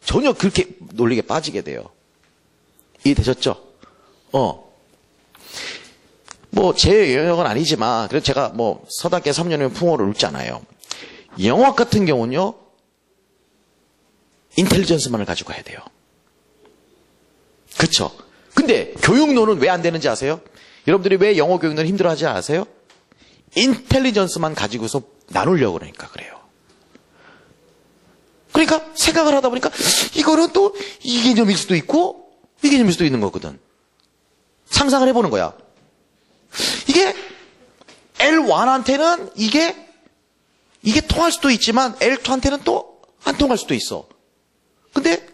전혀 그렇게 논리에 빠지게 돼요. 이해되셨죠? 제 영역은 아니지만 그래도 제가 서당계 3년이면 풍어를 읽잖아요. 영어 같은 경우는요, 인텔리전스만을 가지고 해야 돼요. 그쵸? 근데 교육론은 왜 안 되는지 아세요? 여러분들이 왜 영어 교육론 힘들어하지 않으세요? 인텔리전스만 가지고서 나누려고 그러니까 그래요. 그러니까 생각을 하다 보니까 이거는 또 이 개념일 수도 있고 이 개념일 수도 있는 거거든. 상상을 해보는 거야. 이게 L1한테는 이게 통할 수도 있지만 L2한테는 또 안 통할 수도 있어. 근데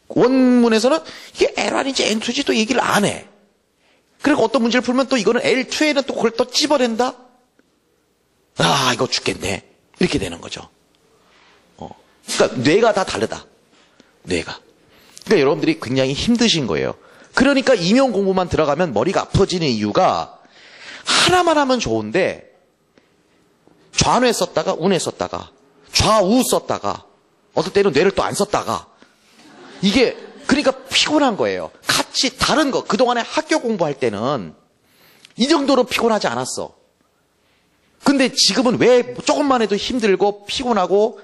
원문에서는 이게 L1인지 N2인지 또 얘기를 안 해. 그리고 어떤 문제를 풀면 또 이거는 L2에는 또 그걸 또 찝어낸다? 아, 이거 죽겠네. 이렇게 되는 거죠. 그러니까 뇌가 다 다르다. 뇌가. 그러니까 여러분들이 굉장히 힘드신 거예요. 그러니까 임용 공부만 들어가면 머리가 아파지는 이유가 하나만 하면 좋은데 좌뇌 썼다가 우뇌 썼다가 좌우 썼다가 어떨 때는 뇌를 또 안 썼다가 이게 그러니까 피곤한 거예요. 같이 다른 거 그동안에 학교 공부할 때는 이 정도로 피곤하지 않았어. 근데 지금은 왜 조금만 해도 힘들고 피곤하고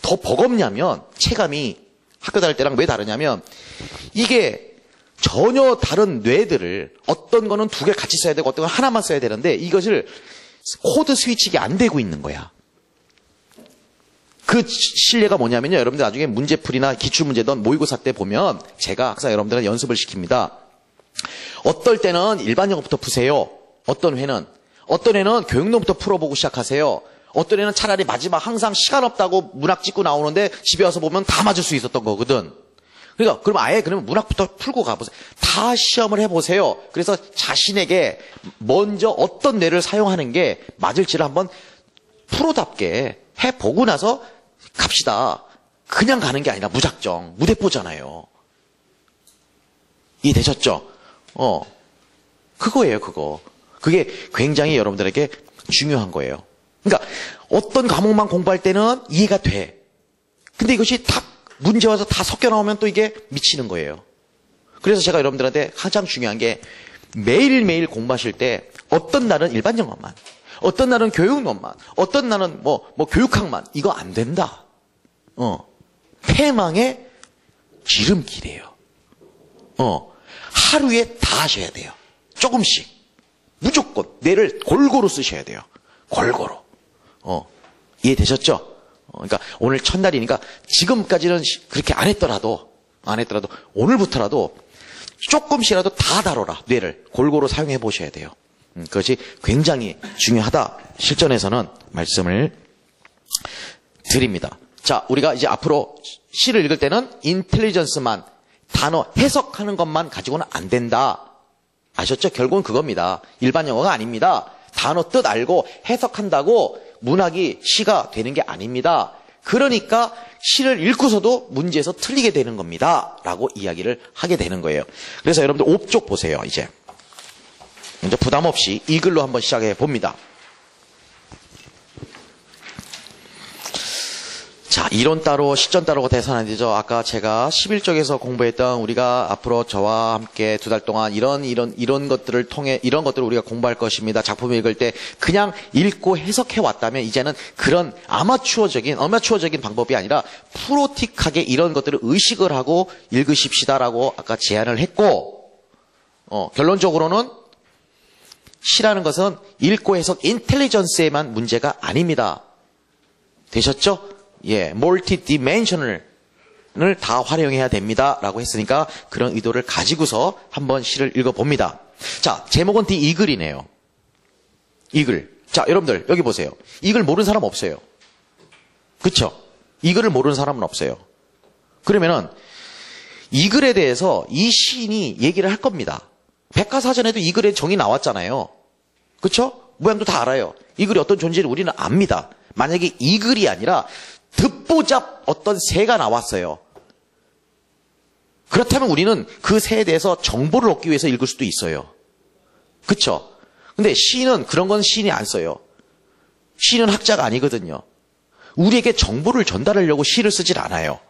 더 버겁냐면 체감이 학교 다닐 때랑 왜 다르냐면 이게 전혀 다른 뇌들을 어떤 거는 2개 같이 써야 되고 어떤 건 하나만 써야 되는데 이것을 코드 스위치가 안 되고 있는 거야. 그 실례가 뭐냐면요. 여러분들 나중에 문제풀이나 기출문제든 모의고사 때 보면 제가 항상 여러분들은 연습을 시킵니다. 어떨 때는 일반 영어부터 푸세요. 어떤 회는 교육론부터 풀어보고 시작하세요. 어떤 애는 차라리 마지막 항상 시간 없다고 문학 찍고 나오는데 집에 와서 보면 다 맞을 수 있었던 거거든. 그러니까 그럼 아예 그러면 문학부터 풀고 가보세요. 다 시험을 해보세요. 그래서 자신에게 먼저 어떤 뇌를 사용하는 게 맞을지를 한번 프로답게 해보고 나서 갑시다. 그냥 가는 게 아니라 무작정 무대뽀잖아요. 이해되셨죠? 그거예요, 그거. 그게 굉장히 여러분들에게 중요한 거예요. 그러니까 어떤 과목만 공부할 때는 이해가 돼. 근데 이것이 다 문제 와서 다 섞여 나오면 또 이게 미치는 거예요. 그래서 제가 여러분들한테 가장 중요한 게 매일매일 공부하실 때 어떤 날은 일반 영어만, 어떤 날은 교육론만, 어떤 날은 뭐 교육학만, 이거 안 된다. 패망의 지름길이에요. 하루에 다 하셔야 돼요. 조금씩. 무조건 뇌를 골고루 쓰셔야 돼요. 골고루. 이해되셨죠? 그러니까 오늘 첫날이니까 지금까지는 그렇게 안 했더라도 오늘부터라도 조금씩이라도 다 다뤄라. 뇌를 골고루 사용해 보셔야 돼요. 그것이 굉장히 중요하다. 실전에서는 말씀을 드립니다. 자, 우리가 이제 앞으로 시를 읽을 때는 인텔리전스만, 단어 해석하는 것만 가지고는 안 된다. 아셨죠? 결국은 그겁니다. 일반 영어가 아닙니다. 단어 뜻 알고 해석한다고 문학이 시가 되는 게 아닙니다. 그러니까 시를 읽고서도 문제에서 틀리게 되는 겁니다. 라고 이야기를 하게 되는 거예요. 그래서 여러분들 5쪽 보세요. 이제 먼저 부담 없이 이 글로 한번 시작해 봅니다. 자, 이론 따로 실전 따로가 돼서는 안 되죠. 아까 제가 11쪽에서 공부했던 우리가 앞으로 저와 함께 2달 동안 이런 것들을 통해 이런 것들을 우리가 공부할 것입니다. 작품을 읽을 때 그냥 읽고 해석해 왔다면 이제는 그런 어마추어적인 방법이 아니라 프로틱하게 이런 것들을 의식을 하고 읽으십시다라고 아까 제안을 했고, 결론적으로는 시라는 것은 읽고 해석 인텔리전스에만 문제가 아닙니다. 되셨죠? 예, 멀티디멘셔널을 다 활용해야 됩니다라고 했으니까 그런 의도를 가지고서 한번 시를 읽어봅니다. 자, 제목은 디 이글이네요. 이글. 자, 여러분들 여기 보세요. 이글 모르는 사람 없어요. 그쵸? 이글을 모르는 사람은 없어요. 그러면은 이글에 대해서 이 시인이 얘기를 할 겁니다. 백과사전에도 이글의 정의 나왔잖아요. 그쵸? 모양도 다 알아요. 이글이 어떤 존재를 우리는 압니다. 만약에 이글이 아니라 듣보잡 어떤 새가 나왔어요. 그렇다면 우리는 그 새에 대해서 정보를 얻기 위해서 읽을 수도 있어요. 그쵸? 근데 시인은 그런 건 시인이 안 써요. 시인은 학자가 아니거든요. 우리에게 정보를 전달하려고 시를 쓰질 않아요.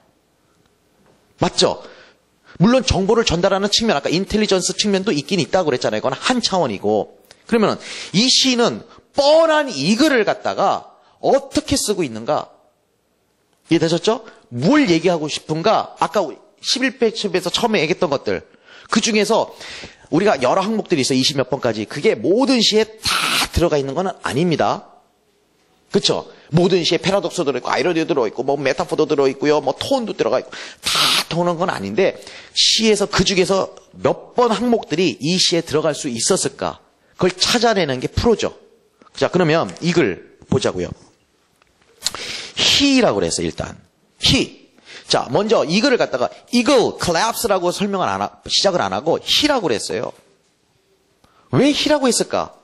맞죠? 물론 정보를 전달하는 측면, 아까 인텔리전스 측면도 있긴 있다고 그랬잖아요. 그건 한 차원이고. 그러면 이 시인은 뻔한 이 글을 갖다가 어떻게 쓰고 있는가? 이해되셨죠? 뭘 얘기하고 싶은가? 아까 11페이지에서 처음에 얘기했던 것들. 그 중에서 우리가 여러 항목들이 있어요. 20몇 번까지. 그게 모든 시에 다 들어가 있는 건 아닙니다. 그쵸? 모든 시에 패러독스도 들어있고, 아이러니도 들어있고, 뭐 메타포도 들어있고요. 뭐 톤도 들어가 있고. 다 도는 건 아닌데, 시에서 그 중에서 몇 번 항목들이 이 시에 들어갈 수 있었을까? 그걸 찾아내는 게 프로죠. 자, 그러면 이 글 보자고요. he라고 그랬어요, 일단. he. 자, 먼저 이 글을 갖다가 eagle, collapse라고 시작을 안 하고 he라고 그랬어요. 왜 he라고 했을까?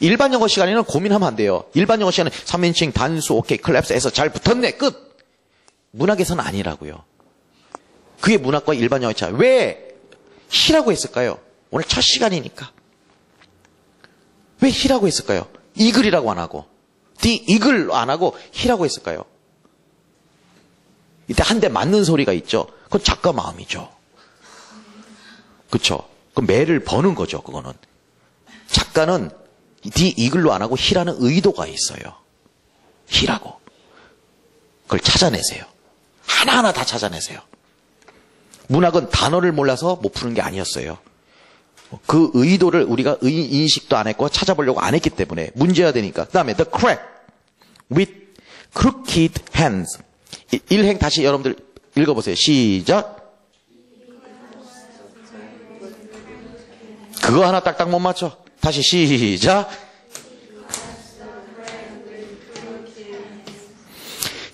일반 영어 시간에는 고민하면 안 돼요. 일반 영어 시간은 3인칭, 단수, 오케이, collapse에서 잘 붙었네, 끝. 문학에서는 아니라고요. 그게 문학과 일반 영어의 차이. 왜 he라고 했을까요? 오늘 첫 시간이니까. 왜 he라고 했을까요? eagle이라고 안 하고. the eagle 안 하고 he라고 했을까요? 이때 한 대 맞는 소리가 있죠. 그건 작가 마음이죠. 그쵸? 그 매를 버는 거죠, 그거는. 작가는 the eagle로 안 하고 he라는 의도가 있어요. he라고. 그걸 찾아내세요. 하나하나 다 찾아내세요. 문학은 단어를 몰라서 못 푸는 게 아니었어요. 그 의도를 우리가 인식도 안 했고 찾아보려고 안 했기 때문에 문제가 되니까. 그 다음에 the crack with crooked hands. 일행 다시 여러분들 읽어보세요. 시작. 그거 하나 딱딱 못 맞춰. 다시 시작.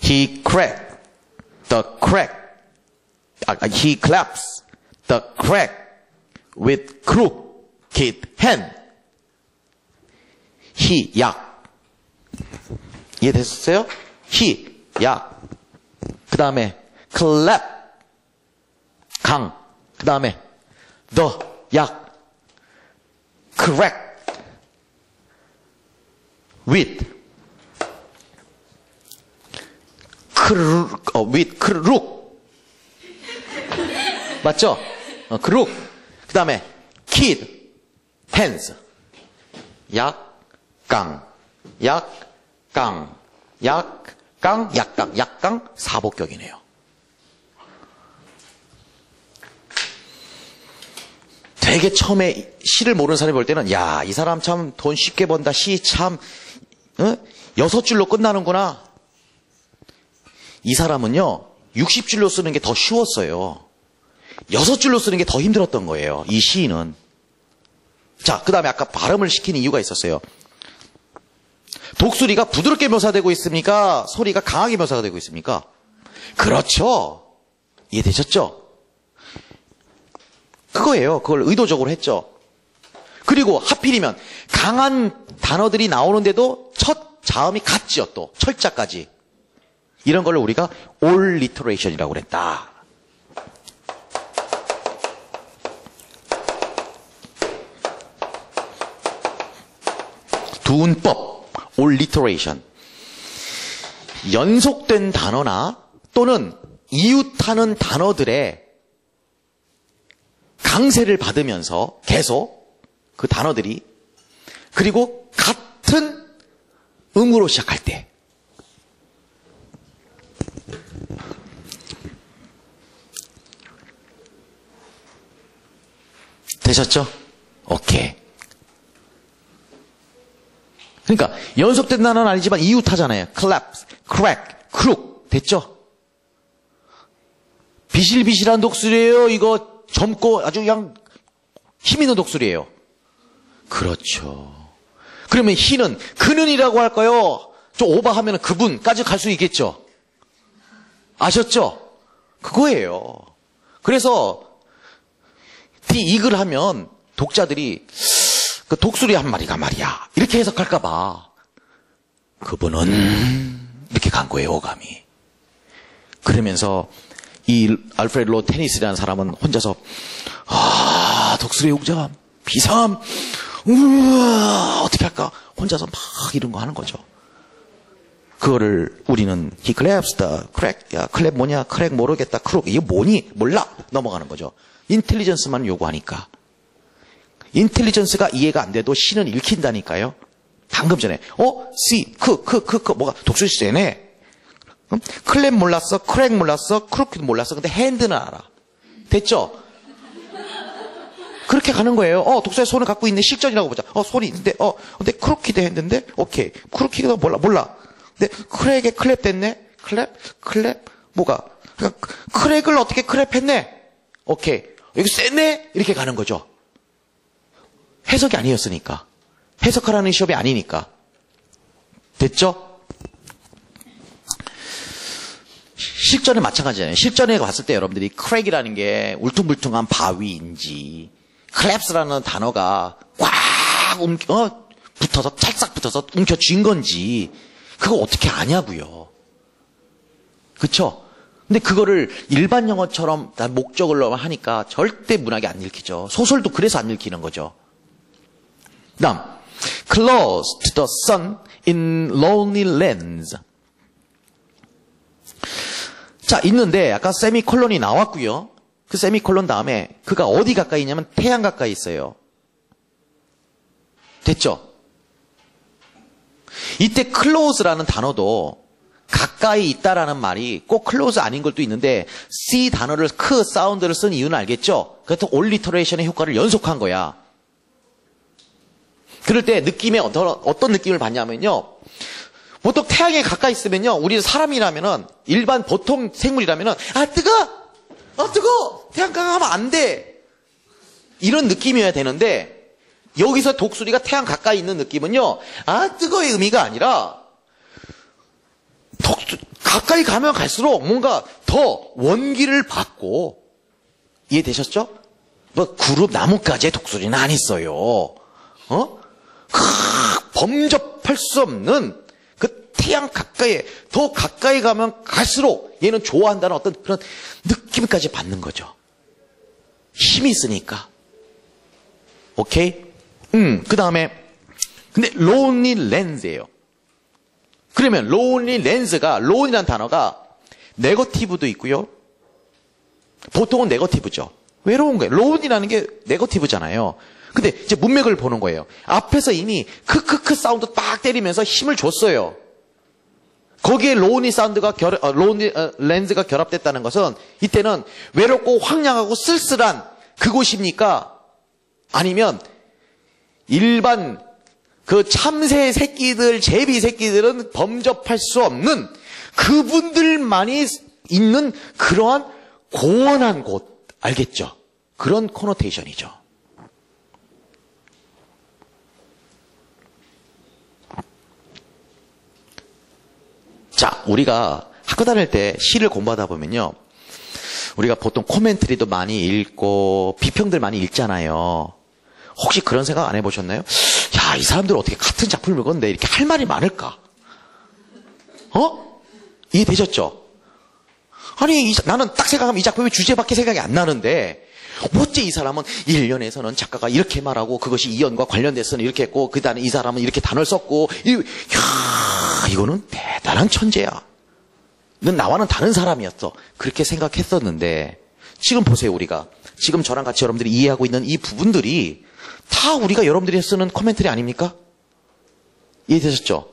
He cracked the crack. he claps the crack with crooked hand. he, 약. 이해됐어요? he, 약. 그 다음에 clap, 강. 그 다음에 the, 약. crack, with, with, crook. 맞죠? crook. 그 다음에 kid, hands. 약, 강, 약, 강, 약, 강, 약강, 약강, 사복격이네요. 되게 처음에 시를 모르는 사람이 볼 때는 야, 이 사람 참 돈 쉽게 번다. 시 참 6줄로 끝나는구나. 이 사람은요 60줄로 쓰는 게 더 쉬웠어요. 6줄로 쓰는 게 더 힘들었던 거예요. 이 시인은. 자, 그 다음에 아까 발음을 시키는 이유가 있었어요. 독수리가 부드럽게 묘사되고 있습니까? 소리가 강하게 묘사가 되고 있습니까? 그렇죠. 이해되셨죠? 그거예요. 그걸 의도적으로 했죠. 그리고 하필이면 강한 단어들이 나오는데도 첫 자음이 같지요. 또 철자까지. 이런 걸 우리가 alliteration이라고 그랬다. 두운법, alliteration. 연속된 단어나 또는 이웃하는 단어들의 강세를 받으면서 계속 그 단어들이 그리고 같은 음으로 시작할 때 되셨죠? 오케이. 그러니까 연속된 단어는 아니지만 이웃하잖아요. collapse, crack, crook. 됐죠? 비실비실한 독수리예요. 이거 젊고 아주 그냥 힘 있는 독수리예요. 그렇죠. 그러면 he는 그는이라고 할까요? 좀 오버하면 그분까지 갈 수 있겠죠? 아셨죠? 그거예요. 그래서 the eagle 하면 독자들이 그 독수리 한 마리가 말이야 이렇게 해석할까봐 그분은 이렇게 간 거예요. 오감이. 그러면서 이 알프레드 로 테니스라는 사람은 혼자서 독수리 용자 비삼 우와 어떻게 할까 혼자서 막 이런 거 하는 거죠. 그거를 우리는 he claps the crack. 야 클랩 뭐냐 크랙 모르겠다 크룩 이게 뭐니 몰라 넘어가는 거죠. 인텔리전스만 요구하니까. 인텔리전스가 이해가 안 돼도 시는 읽힌다니까요. 방금 전에 C 뭐가 독수리 세네. 클랩 몰랐어, 크랙 몰랐어, 크루키도 몰랐어. 근데 핸드는 알아. 됐죠? 그렇게 가는 거예요. 독수리 손을 갖고 있네. 실전이라고 보자. 손이 있는데 근데 크루키도 핸드인데 오케이. 크루키가 몰라. 근데 크랙에 클랩 됐네. 클랩 뭐가? 그러니까 크랙을 어떻게 클랩했네. 오케이. 여기 쎘네. 이렇게 가는 거죠. 해석이 아니었으니까. 해석하라는 시험이 아니니까. 됐죠? 실전에 마찬가지잖아요. 실전에 갔을 때 여러분들이 크랙이라는 게 울퉁불퉁한 바위인지 클랩스라는 단어가 꽉 붙어서 찰싹 붙어서 움켜쥔 건지 그거 어떻게 아냐고요. 그쵸? 근데 그거를 일반 영어처럼 목적으로 하니까 절대 문학이 안 읽히죠. 소설도 그래서 안 읽히는 거죠. 그 다음 Close to the sun in lonely lands. 자, 있는데 아까 세미콜론이 나왔고요. 그 세미콜론 다음에 그가 어디 가까이 있냐면 태양 가까이 있어요. 됐죠? 이때 close라는 단어도 가까이 있다라는 말이 꼭 close 아닌 것도 있는데 C 단어를 크 사운드를 쓴 이유는 알겠죠? 그래서 올리터레이션의 효과를 연속한 거야. 그럴 때 느낌에 어떤 느낌을 받냐면요. 보통 태양에 가까이 있으면요. 우리 사람이라면은 일반 보통 생물이라면은 뜨거! 태양 가까이 하면 안 돼. 이런 느낌이어야 되는데 여기서 독수리가 태양 가까이 있는 느낌은요. 뜨거의 의미가 아니라 가까이 가면 갈수록 뭔가 더 원기를 받고 이해되셨죠? 뭐 그룹 나뭇가지의 독수리는 안 있어요. 범접할 수 없는 그 태양 가까이에, 더 가까이 가면 갈수록 얘는 좋아한다는 어떤 그런 느낌까지 받는 거죠. 힘이 있으니까. 오케이? 그 다음에, 근데 lonely lens예요. 그러면 lonely lens가, lone이라는 단어가 네거티브도 있고요. 보통은 네거티브죠. 외로운 거예요. lonely라는 게 네거티브잖아요. 근데 이제 문맥을 보는 거예요. 앞에서 이미 크크크 사운드 딱 때리면서 힘을 줬어요. 거기에 lonely 사운드가 lonely lens가 결합됐다는 것은 이때는 외롭고 황량하고 쓸쓸한 그곳입니까? 아니면 일반 그 참새 새끼들, 제비 새끼들은 범접할 수 없는 그분들만이 있는 그러한 고원한 곳, 알겠죠? 그런 코노테이션이죠. 자, 우리가 학교 다닐 때 시를 공부하다 보면요, 우리가 보통 코멘트리도 많이 읽고 비평들 많이 읽잖아요. 혹시 그런 생각 안 해보셨나요? 야, 이 사람들 어떻게 같은 작품을 읽었는데 이렇게 할 말이 많을까? 이해되셨죠? 아니, 나는 딱 생각하면 이 작품의 주제밖에 생각이 안 나는데 어째 이 사람은 1년에서는 작가가 이렇게 말하고 그것이 이연과 관련돼서는 이렇게 했고 그 다음에 이 사람은 이렇게 단어를 썼고 이거는 대단한 천재야. 넌 나와는 다른 사람이었어. 그렇게 생각했었는데 지금 보세요. 우리가 지금 저랑 같이 여러분들이 이해하고 있는 이 부분들이 다 우리가 여러분들이 쓰는 코멘터리 아닙니까? 이해되셨죠?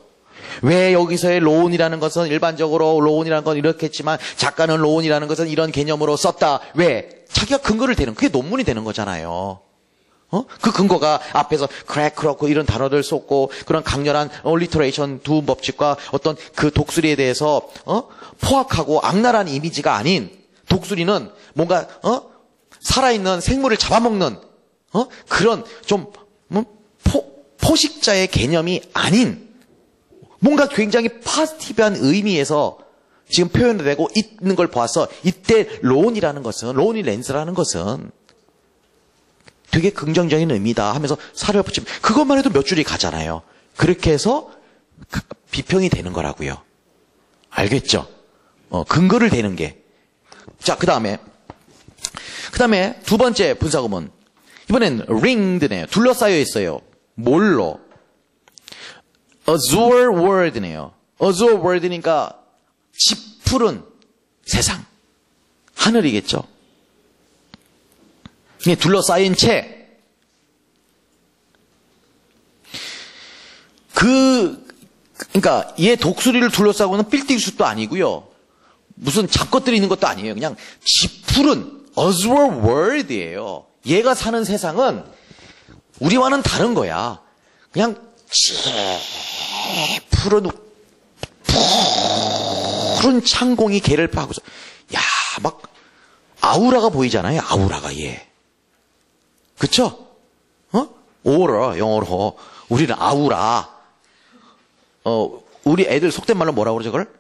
왜 여기서의 로운이라는 것은 일반적으로 로운이라는 건 이렇게 했지만 작가는 로운이라는 것은 이런 개념으로 썼다. 왜? 자기가 근거를 대는, 그게 논문이 되는 거잖아요. 그 근거가 앞에서 크로코 이런 단어를 썼고 그런 강렬한 리터레이션 두음 법칙과 어떤 그 독수리에 대해서 포악하고 악랄한 이미지가 아닌, 독수리는 뭔가 살아있는 생물을 잡아먹는 그런 좀 포식자의 개념이 아닌 뭔가 굉장히 파지티브한 의미에서 지금 표현되고 있는 걸 봐서 이때 로운이라는 것은, 로운이 렌즈라는 것은 되게 긍정적인 의미다 하면서 살을 붙이면 그것만 해도 몇 줄이 가잖아요. 그렇게 해서 비평이 되는 거라고요. 알겠죠? 근거를 대는 게. 자, 그 다음에 두 번째 분사구문. 이번엔 ringed네요. 둘러싸여 있어요. 뭘로? azure world네요. azure world니까 짙푸른 세상. 하늘이겠죠. 이게 둘러싸인 채. 그러니까 얘 독수리를 둘러싸고는 빌딩 숲도 아니고요. 무슨 잡것들이 있는 것도 아니에요. 그냥 짙푸른 azure world이에요. 얘가 사는 세상은 우리와는 다른 거야. 그냥 푸른 창공이 걔를 파고서, 야, 막 아우라가 보이잖아요. 아우라가 얘. 그쵸? 오라, 영어로. 우리는 아우라. 우리 애들 속된 말로 뭐라고 그러죠, 그걸?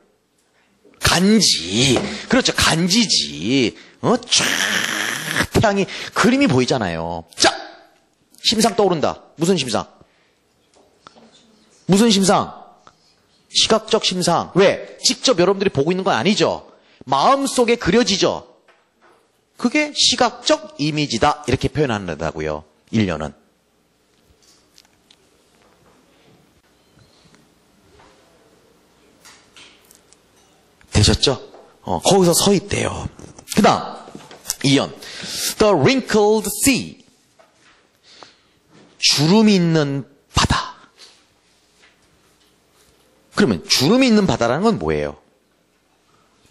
간지. 그렇죠. 간지지. 쫙 태양이, 그림이 보이잖아요. 자! 심상 떠오른다. 무슨 심상? 무슨 심상? 시각적 심상. 왜? 직접 여러분들이 보고 있는 건 아니죠. 마음속에 그려지죠. 그게 시각적 이미지다. 이렇게 표현한다고요. 1년은. 되셨죠? 거기서 서 있대요. 그 다음 2연. The wrinkled sea. 주름이 있는 바다. 그러면 주름이 있는 바다라는 건 뭐예요?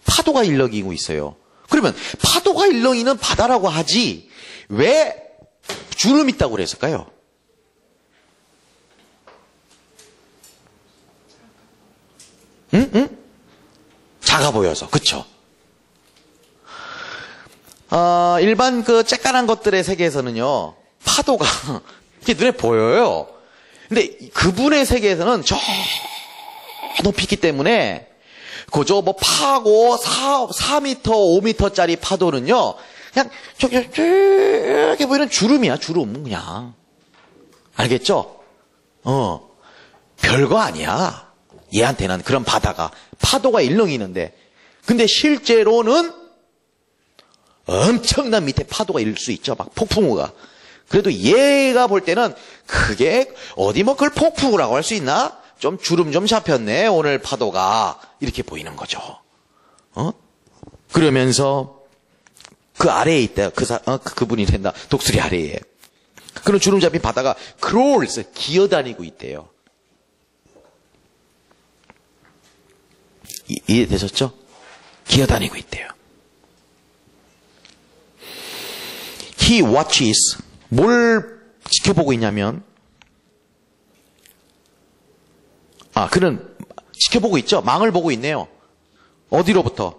파도가 일렁이고 있어요. 그러면 파도가 일렁이는 바다라고 하지 왜 주름 있다고 그랬을까요? 응? 작아 보여서. 그쵸? 일반 그 쬐깐한 것들의 세계에서는요, 파도가 이렇게 눈에 보여요. 근데 그분의 세계에서는 저 높이 있기 때문에 그저 뭐 파고 4m, 5m짜리 파도는요, 그냥 저렇게 보이는 주름이야, 주름 그냥. 알겠죠? 별거 아니야. 얘한테는 그런 바다가 파도가 일렁이는데, 근데 실제로는 엄청난 밑에 파도가 일 수 있죠. 막 폭풍우가. 그래도 얘가 볼 때는 그게 어디 뭐 그걸 폭풍우라고 할 수 있나? 좀 주름 좀 잡혔네 오늘 파도가 이렇게 보이는 거죠. 그러면서 그 아래에 있다. 그분이 된다. 독수리 아래에. 그런 주름 잡힌 바다가 crawls 기어다니고 있대요. 이해되셨죠? 기어다니고 있대요. He watches. 뭘 지켜보고 있냐면, 그는 지켜보고 있죠. 망을 보고 있네요. 어디로부터?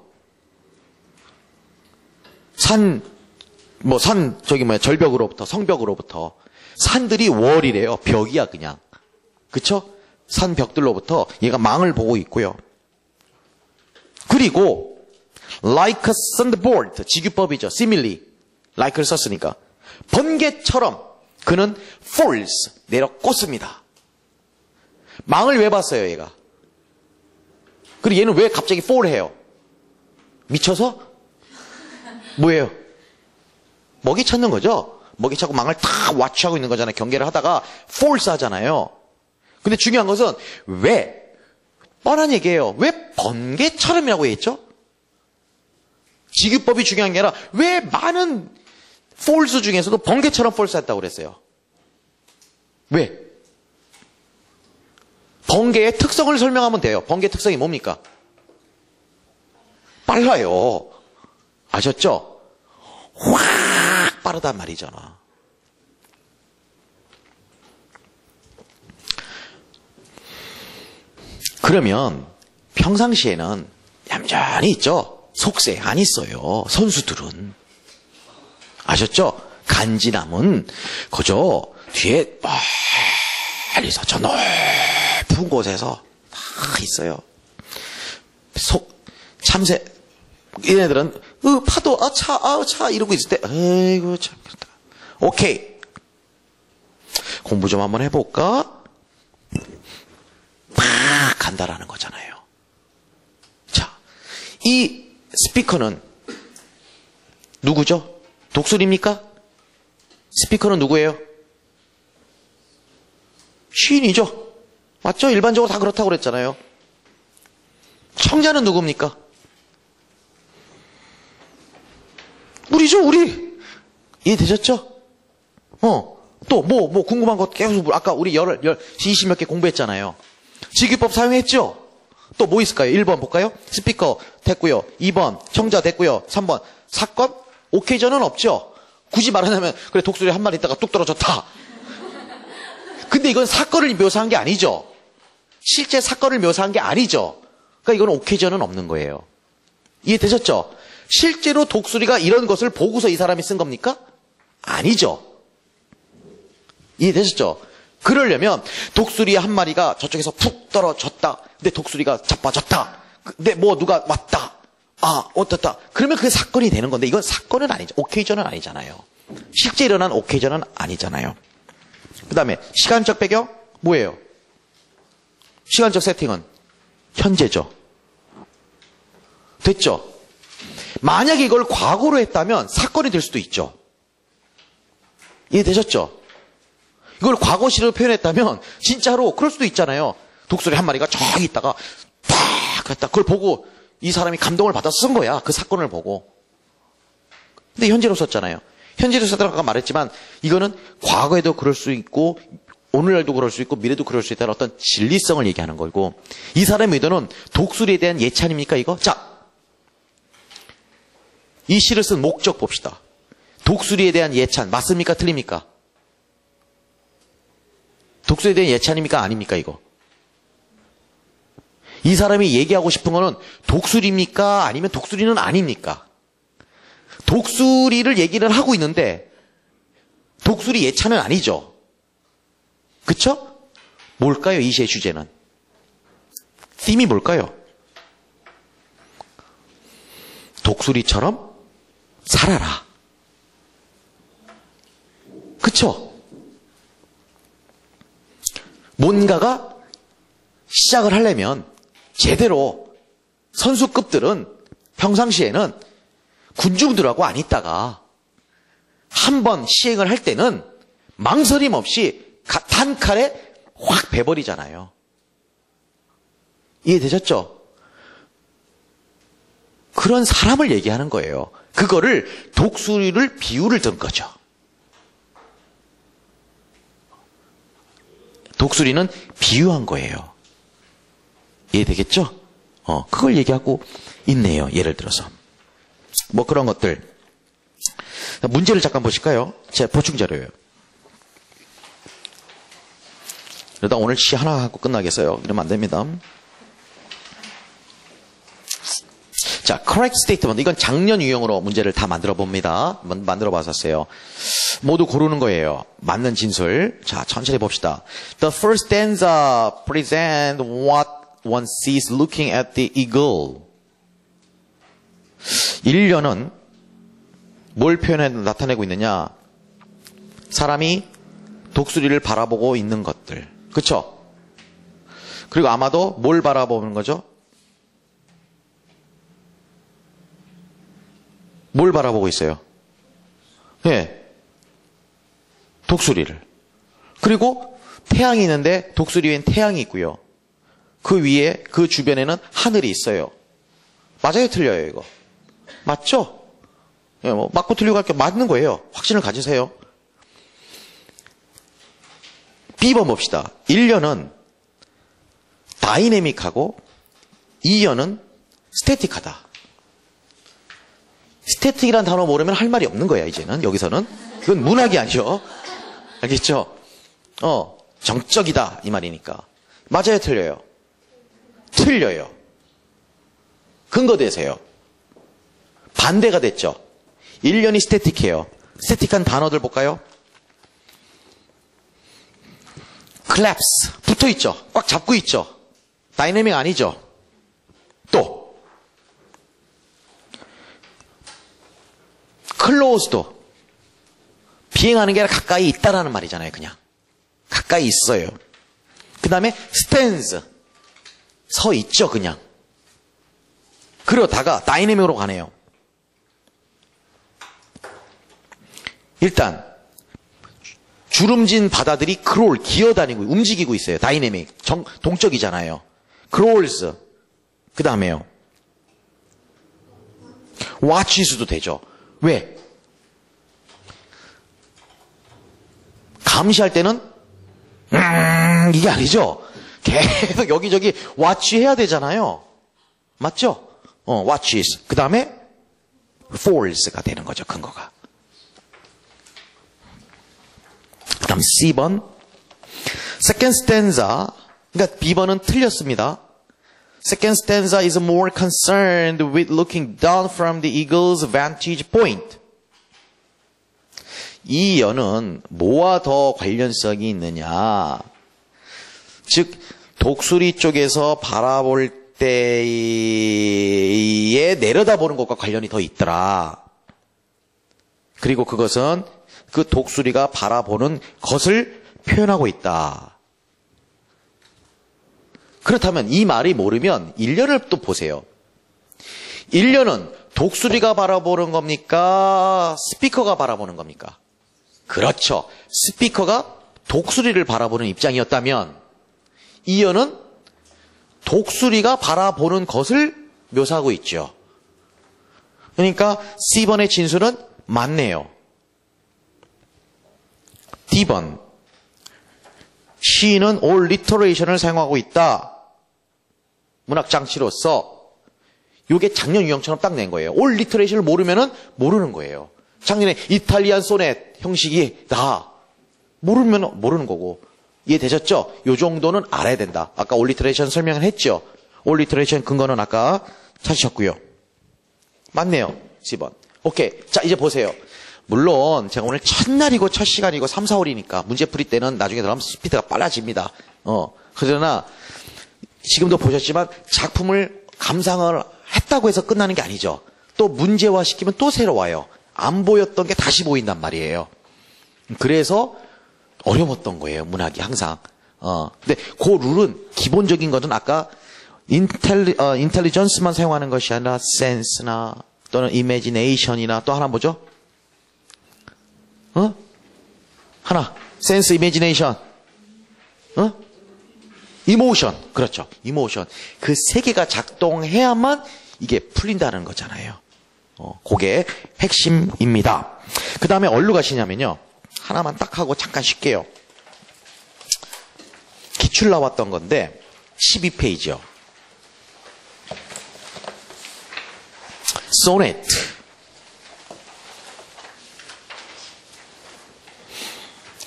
절벽으로부터, 성벽으로부터. 산들이 월이래요. 벽이야, 그냥. 그쵸? 산 벽들로부터 얘가 망을 보고 있고요. 그리고, like a thunderbolt. 지규법이죠. simile. like를 썼으니까. 번개처럼 그는 falls. 내려 꽂습니다. 망을 왜 봤어요, 얘가? 그리고 얘는 왜 갑자기 fall 해요? 미쳐서? 뭐예요? 먹이 찾는 거죠? 먹이 찾고 망을 탁 와치하고 있는 거잖아요. 경계를 하다가 falls 하잖아요. 근데 중요한 것은 왜? 뻔한 얘기예요. 왜 번개처럼이라고 했죠? 지규법이 중요한 게 아니라 왜 많은 falls 중에서도 번개처럼 falls 했다고 그랬어요? 왜? 번개의 특성을 설명하면 돼요. 번개 특성이 뭡니까? 빨라요. 아셨죠? 확 빠르단 말이잖아. 그러면 평상시에는 얌전히 있죠. 속세 안 있어요. 선수들은. 아셨죠? 간지남은 그저 뒤에 멀리서 저 높은 곳에서 다 있어요. 참새 얘네들은 파도 차 이러고 있을 때 아이고 참 그렇다. 오케이 공부 좀 한번 해볼까? 막 간다라는 거잖아요. 자, 이 스피커는 누구죠? 독수리입니까? 스피커는 누구예요? 시인이죠. 맞죠? 일반적으로 다 그렇다고 그랬잖아요. 청자는 누굽니까? 우리죠, 우리. 이해되셨죠? 또 뭐 궁금한 것 계속 아까 우리 20몇 개 공부했잖아요. 지규법 사용했죠? 또 뭐 있을까요? 1번 볼까요? 스피커 됐고요. 2번 청자 됐고요. 3번 사건? 오케이전은 없죠? 굳이 말하자면 그래 독수리 한 마리 있다가 뚝 떨어졌다. 근데 이건 사건을 묘사한 게 아니죠. 실제 사건을 묘사한 게 아니죠. 그러니까 이건 오케이전은 없는 거예요. 이해되셨죠? 실제로 독수리가 이런 것을 보고서 이 사람이 쓴 겁니까? 아니죠. 이해되셨죠? 그러려면 독수리 한 마리가 저쪽에서 푹 떨어졌다. 근데 독수리가 자빠졌다. 근데 뭐 누가 왔다. 어떻다. 그러면 그게 사건이 되는 건데 이건 사건은 아니죠. 오케이전은 아니잖아요. 실제 일어난 오케이전은 아니잖아요. 그 다음에 시간적 배경 뭐예요? 시간적 세팅은 현재죠. 됐죠? 만약에 이걸 과거로 했다면 사건이 될 수도 있죠. 이해되셨죠? 이걸 과거시로 표현했다면 진짜로 그럴 수도 있잖아요. 독수리 한 마리가 저기 있다가 탁 했다. 그걸 보고 이 사람이 감동을 받아서 쓴 거야. 그 사건을 보고. 근데 현재로 썼잖아요. 현재로 썼다고 아까 말했지만 이거는 과거에도 그럴 수 있고 오늘날도 그럴 수 있고 미래도 그럴 수 있다는 어떤 진리성을 얘기하는 거고 이 사람의 의도는 독수리에 대한 예찬입니까 이거? 자, 이 시를 쓴 목적 봅시다. 독수리에 대한 예찬 맞습니까? 틀립니까? 독수리에 대한 예찬입니까? 아닙니까 이거? 이 사람이 얘기하고 싶은 거는 독수리입니까? 아니면 독수리는 아닙니까? 독수리를 얘기를 하고 있는데 독수리 예찬은 아니죠. 그쵸? 뭘까요? 이 시의 주제는? them이 뭘까요? 독수리처럼 살아라. 뭔가가 시작을 하려면 제대로 선수급들은 평상시에는 군중들하고 안 있다가 한번 시행을 할 때는 망설임 없이 단칼에 확 베버리잖아요. 이해되셨죠? 그런 사람을 얘기하는 거예요. 그거를 독수리를 비유를 든 거죠. 독수리는 비유한 거예요. 이해되겠죠? 그걸 얘기하고 있네요. 예를 들어서. 뭐 그런 것들. 문제를 잠깐 보실까요? 제 보충 자료예요. 그러다 오늘 시 하나 하고 끝나겠어요. 이러면 안 됩니다. 자, correct statement. 이건 작년 유형으로 문제를 다 만들어 봅니다. 만들어 봤었어요. 모두 고르는 거예요. 맞는 진술. 자, 천천히 봅시다. The first stanza present what one sees looking at the eagle. 1년은 뭘 나타내고 있느냐? 사람이 독수리를 바라보고 있는 것들. 그쵸? 그리고 아마도 뭘 바라보는 거죠? 뭘 바라보고 있어요? 예. 독수리를. 그리고 태양이 있는데 독수리 위엔 태양이 있고요. 그 위에, 그 주변에는 하늘이 있어요. 맞아요? 틀려요, 이거? 맞죠? 예, 뭐, 맞고 틀리고 할 게 맞는 거예요. 확신을 가지세요. B번 봅시다. 1년은 다이내믹하고 2년은 스태틱하다. 스태틱이란 단어 모르면 할 말이 없는 거야, 이제는. 여기서는. 그건 문학이 아니죠. 알겠죠? 정적이다. 이 말이니까. 맞아요, 틀려요? 틀려요. 근거 대세요. 반대가 됐죠. 1년이 스태틱해요. 스태틱한 단어들 볼까요? collapse. 붙어 있죠. 꽉 잡고 있죠. 다이내믹 아니죠. 또 closed. 비행하는 게 아니라 가까이 있다라는 말이잖아요. 그냥 가까이 있어요. 그 다음에 stands. 서 있죠. 그냥. 그러다가 다이내믹으로 가네요. 일단 주름진 바다들이 crawl, 기어다니고 움직이고 있어요. 다이내믹. 동적이잖아요. crawls. 그 다음에요. watches도 되죠. 왜? 감시할 때는 이게 아니죠. 계속 여기저기 watch 해야 되잖아요. 맞죠? watches. 그 다음에 falls가 되는 거죠. 근거가. 그 다음 C번. Second stanza. 그러니까 B번은 틀렸습니다. Second stanza is more concerned with looking down from the eagle's vantage point. 이 연은 뭐와 더 관련성이 있느냐? 즉 독수리 쪽에서 바라볼 때에 내려다보는 것과 관련이 더 있더라. 그리고 그것은 그 독수리가 바라보는 것을 표현하고 있다. 그렇다면 이 말이 모르면 1년을 또 보세요. 1년은 독수리가 바라보는 겁니까? 스피커가 바라보는 겁니까? 그렇죠. 스피커가 독수리를 바라보는 입장이었다면 2년은 독수리가 바라보는 것을 묘사하고 있죠. 그러니까 C번의 진술은 맞네요. D번. 시인은 alliteration을 사용하고 있다. 문학장치로서. 이게 작년 유형처럼 딱 낸 거예요. alliteration을 모르면은 모르는 거예요. 작년에 이탈리안 소넷 형식이 다 모르면 모르는 거고. 이해되셨죠? 요 정도는 알아야 된다. 아까 alliteration 설명을 했죠. alliteration 근거는 아까 찾으셨고요. 맞네요. C번. 오케이. 자, 이제 보세요. 물론 제가 오늘 첫날이고 첫 시간이고 3, 4월이니까 문제풀이 때는 나중에 들어가면 스피드가 빨라집니다. 그러나 지금도 보셨지만 작품을 감상을 했다고 해서 끝나는 게 아니죠. 또 문제화 시키면 또 새로워요. 안 보였던 게 다시 보인단 말이에요. 그래서 어려웠던 거예요. 문학이 항상. 근데 그 룰은 기본적인 것은 아까 인텔리전스만 사용하는 것이 아니라 센스나 또는 이미지네이션이나 또 하나 뭐죠? 하나. 센스, 이미지네이션. 이모션. 그렇죠. 이모션. 그 세 개가 작동해야만 이게 풀린다는 거잖아요. 그게 핵심입니다. 그 다음에 어디로 가시냐면요. 하나만 딱 하고 잠깐 쉴게요. 기출 나왔던 건데 12페이지요. 소네트.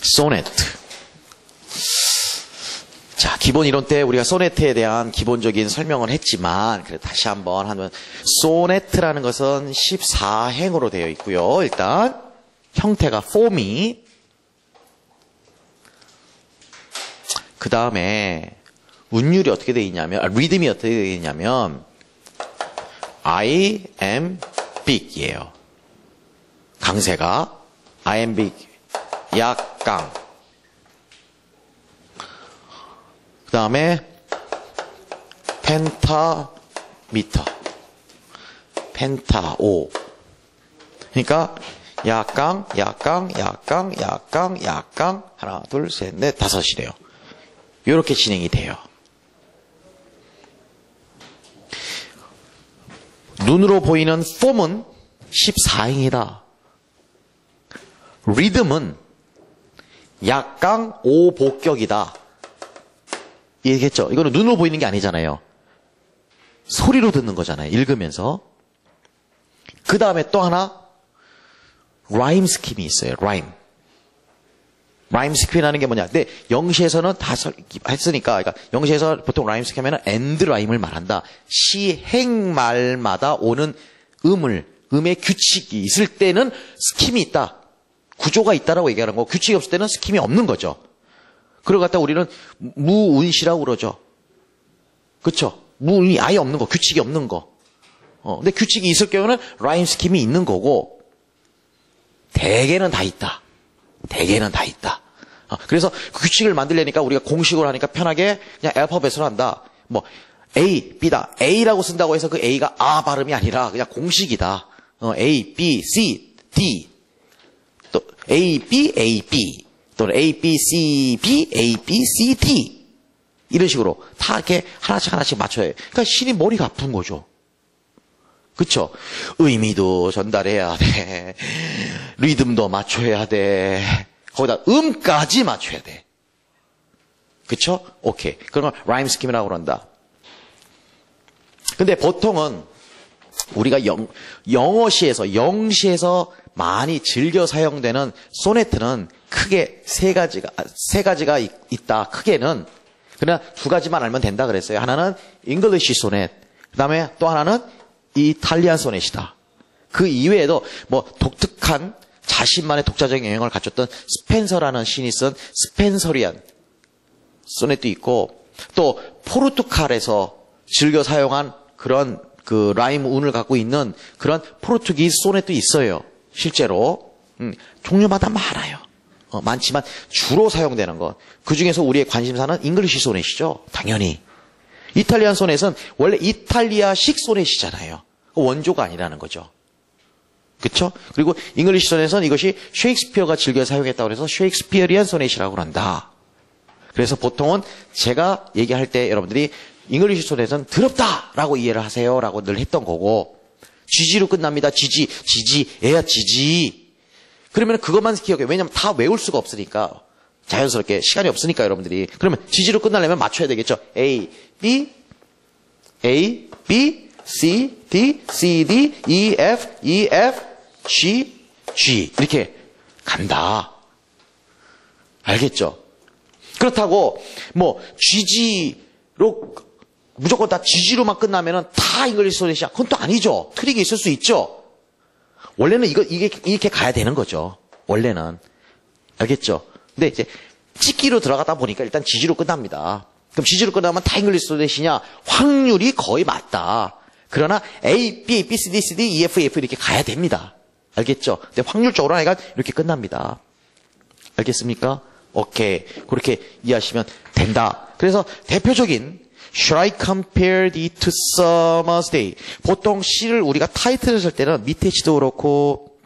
소네트. 자, 기본 이론 때 우리가 소네트에 대한 기본적인 설명을 했지만, 그래 다시 한번 하면, 소네트라는 것은 14행으로 되어 있고요. 일단, 형태가 폼이, 그 다음에, 운율이 어떻게 되어 있냐면, 리듬이 어떻게 되어 있냐면, iambic 이에요. 강세가, iambic, 약강. 그 다음에 펜타미터, 펜타오. 그러니까 약강, 약강, 약강, 약강, 약강, 하나, 둘, 셋, 넷, 다섯이래요. 이렇게 진행이 돼요. 눈으로 보이는 폼은 14행이다. 리듬은 약강 5복격이다. 얘기했죠. 이거는 눈으로 보이는 게 아니잖아요. 소리로 듣는 거잖아요. 읽으면서. 그 다음에 또 하나 라임 스킴이 있어요. 라임 스킴이라는 게 뭐냐. 근데 영시에서는 다 했으니까, 그러니까 영시에서 보통 라임 스킴에는 엔드 라임을 말한다. 시행말마다 오는 음의 규칙이 있을 때는 스킴이 있다. 구조가 있다라고 얘기하는 거고, 규칙이 없을 때는 스킴이 없는 거죠. 그러고 갖다 우리는 무운시라고 그러죠. 그렇죠? 무운이 아예 없는 거, 규칙이 없는 거. 근데 규칙이 있을 경우는 라임 스킴이 있는 거고, 대개는 다 있다. 대개는 다 있다. 그래서 그 규칙을 만들려니까 우리가 공식으로 하니까 편하게 그냥 알파벳으로 한다. 뭐 A, B다. A라고 쓴다고 해서 그 A가 아 발음이 아니라 그냥 공식이다. A, B, C, D. 또 A, B, A, B. 또는 A, B, C, B, A, B, C, D. 이런 식으로 다 이렇게 하나씩 맞춰야 해요. 그러니까 신이 머리가 아픈 거죠. 그쵸? 의미도 전달해야 돼. 리듬도 맞춰야 돼. 거기다 음까지 맞춰야 돼. 그쵸? 오케이. 그런 걸 라임 스킴이라고 그런다. 근데 보통은 우리가 영어시에서, 영시에서 많이 즐겨 사용되는 소네트는 크게 세 가지가 있다. 크게는. 그러나 두 가지만 알면 된다 그랬어요. 하나는 잉글리시 소넷. 그 다음에 또 하나는 이탈리안 소넷이다. 그 이외에도 뭐 독특한 자신만의 독자적인 영향을 갖췄던 스펜서라는 시인이 쓴 스펜서리안 소넷도 있고, 또 포르투갈에서 즐겨 사용한 그런 그 라임 운을 갖고 있는 그런 포르투기스 소넷도 있어요. 실제로 종류마다 많아요. 많지만 주로 사용되는 것, 그 중에서 우리의 관심사는 잉글리시 소넷이죠. 당연히. 이탈리안 소넷은 원래 이탈리아식 소넷이잖아요. 원조가 아니라는 거죠. 그렇죠? 그리고 잉글리시 소넷은 이것이 셰익스피어가 즐겨 사용했다고 해서 셰익스피어리안 소넷이라고 한다. 그래서 보통은 제가 얘기할 때 여러분들이 잉글리시 소넷은 더럽다라고 이해를 하세요라고 늘 했던 거고, 지지로 끝납니다. 지지, 애야 지지. 그러면 그것만 기억해요. 왜냐하면 다 외울 수가 없으니까. 자연스럽게 시간이 없으니까 여러분들이. 그러면 지지로 끝나려면 맞춰야 되겠죠. A, B, C, D, C, D, E, F, G, G. 이렇게 간다. 알겠죠? 그렇다고 뭐 GG로 무조건 다 GG로만 끝나면은 다 잉글리시 소넷이야. 그건 또 아니죠. 트릭이 있을 수 있죠. 원래는 이게 이렇게 가야 되는 거죠. 원래는. 알겠죠? 근데 이제 찍기로 들어가다 보니까 일단 지지로 끝납니다. 그럼 지지로 끝나면 다 잉글리시 소넷이냐? 확률이 거의 맞다. 그러나 A, B, B, C, D, C, D, E, F, F 이렇게 가야 됩니다. 알겠죠? 근데 확률적으로 하니까 이렇게 끝납니다. 알겠습니까? 오케이. 그렇게 이해하시면 된다. 그래서 대표적인 Should I compare thee to summer's day? 보통 시를 우리가 타이틀을 쓸 때는 밑에 시도 그렇고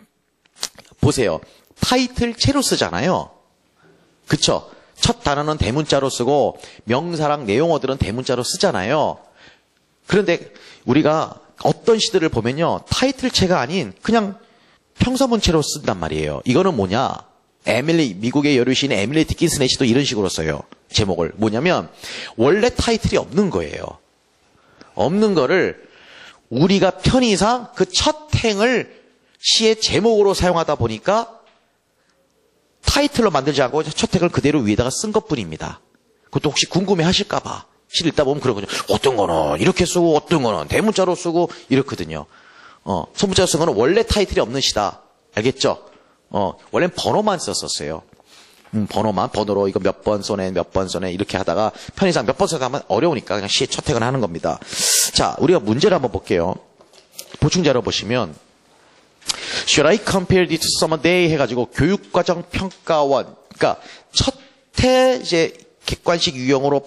보세요. 타이틀 채로 쓰잖아요. 그쵸? 첫 단어는 대문자로 쓰고 명사랑 내용어들은 대문자로 쓰잖아요. 그런데 우리가 어떤 시들을 보면요. 타이틀체가 아닌 그냥 평서문체로 쓴단 말이에요. 이거는 뭐냐? 미국의 여류시인 에밀리 디킨슨의 시도 이런 식으로 써요. 제목을. 뭐냐면 원래 타이틀이 없는 거예요. 없는 거를 우리가 편의상 그 첫 행을 시의 제목으로 사용하다 보니까 타이틀로 만들지 않고 첫 행을 그대로 위에다가 쓴 것뿐입니다. 그것도 혹시 궁금해 하실까 봐. 실 읽다 보면 그런 거죠. 어떤 거는 이렇게 쓰고 어떤 거는 대문자로 쓰고 이렇거든요. 소문자로 쓴 거는 원래 타이틀이 없는 시다. 알겠죠? 원래는 번호만 썼었어요. 번호로 이거 몇 번 손에 이렇게 하다가 편의상 몇 번 써서 하면 어려우니까 그냥 시의 첫 행을 하는 겁니다. 자, 우리가 문제를 한번 볼게요. 보충자료 보시면 Should I compare this to summer day 해가지고 교육과정 평가원, 그러니까 첫해 이제 객관식 유형으로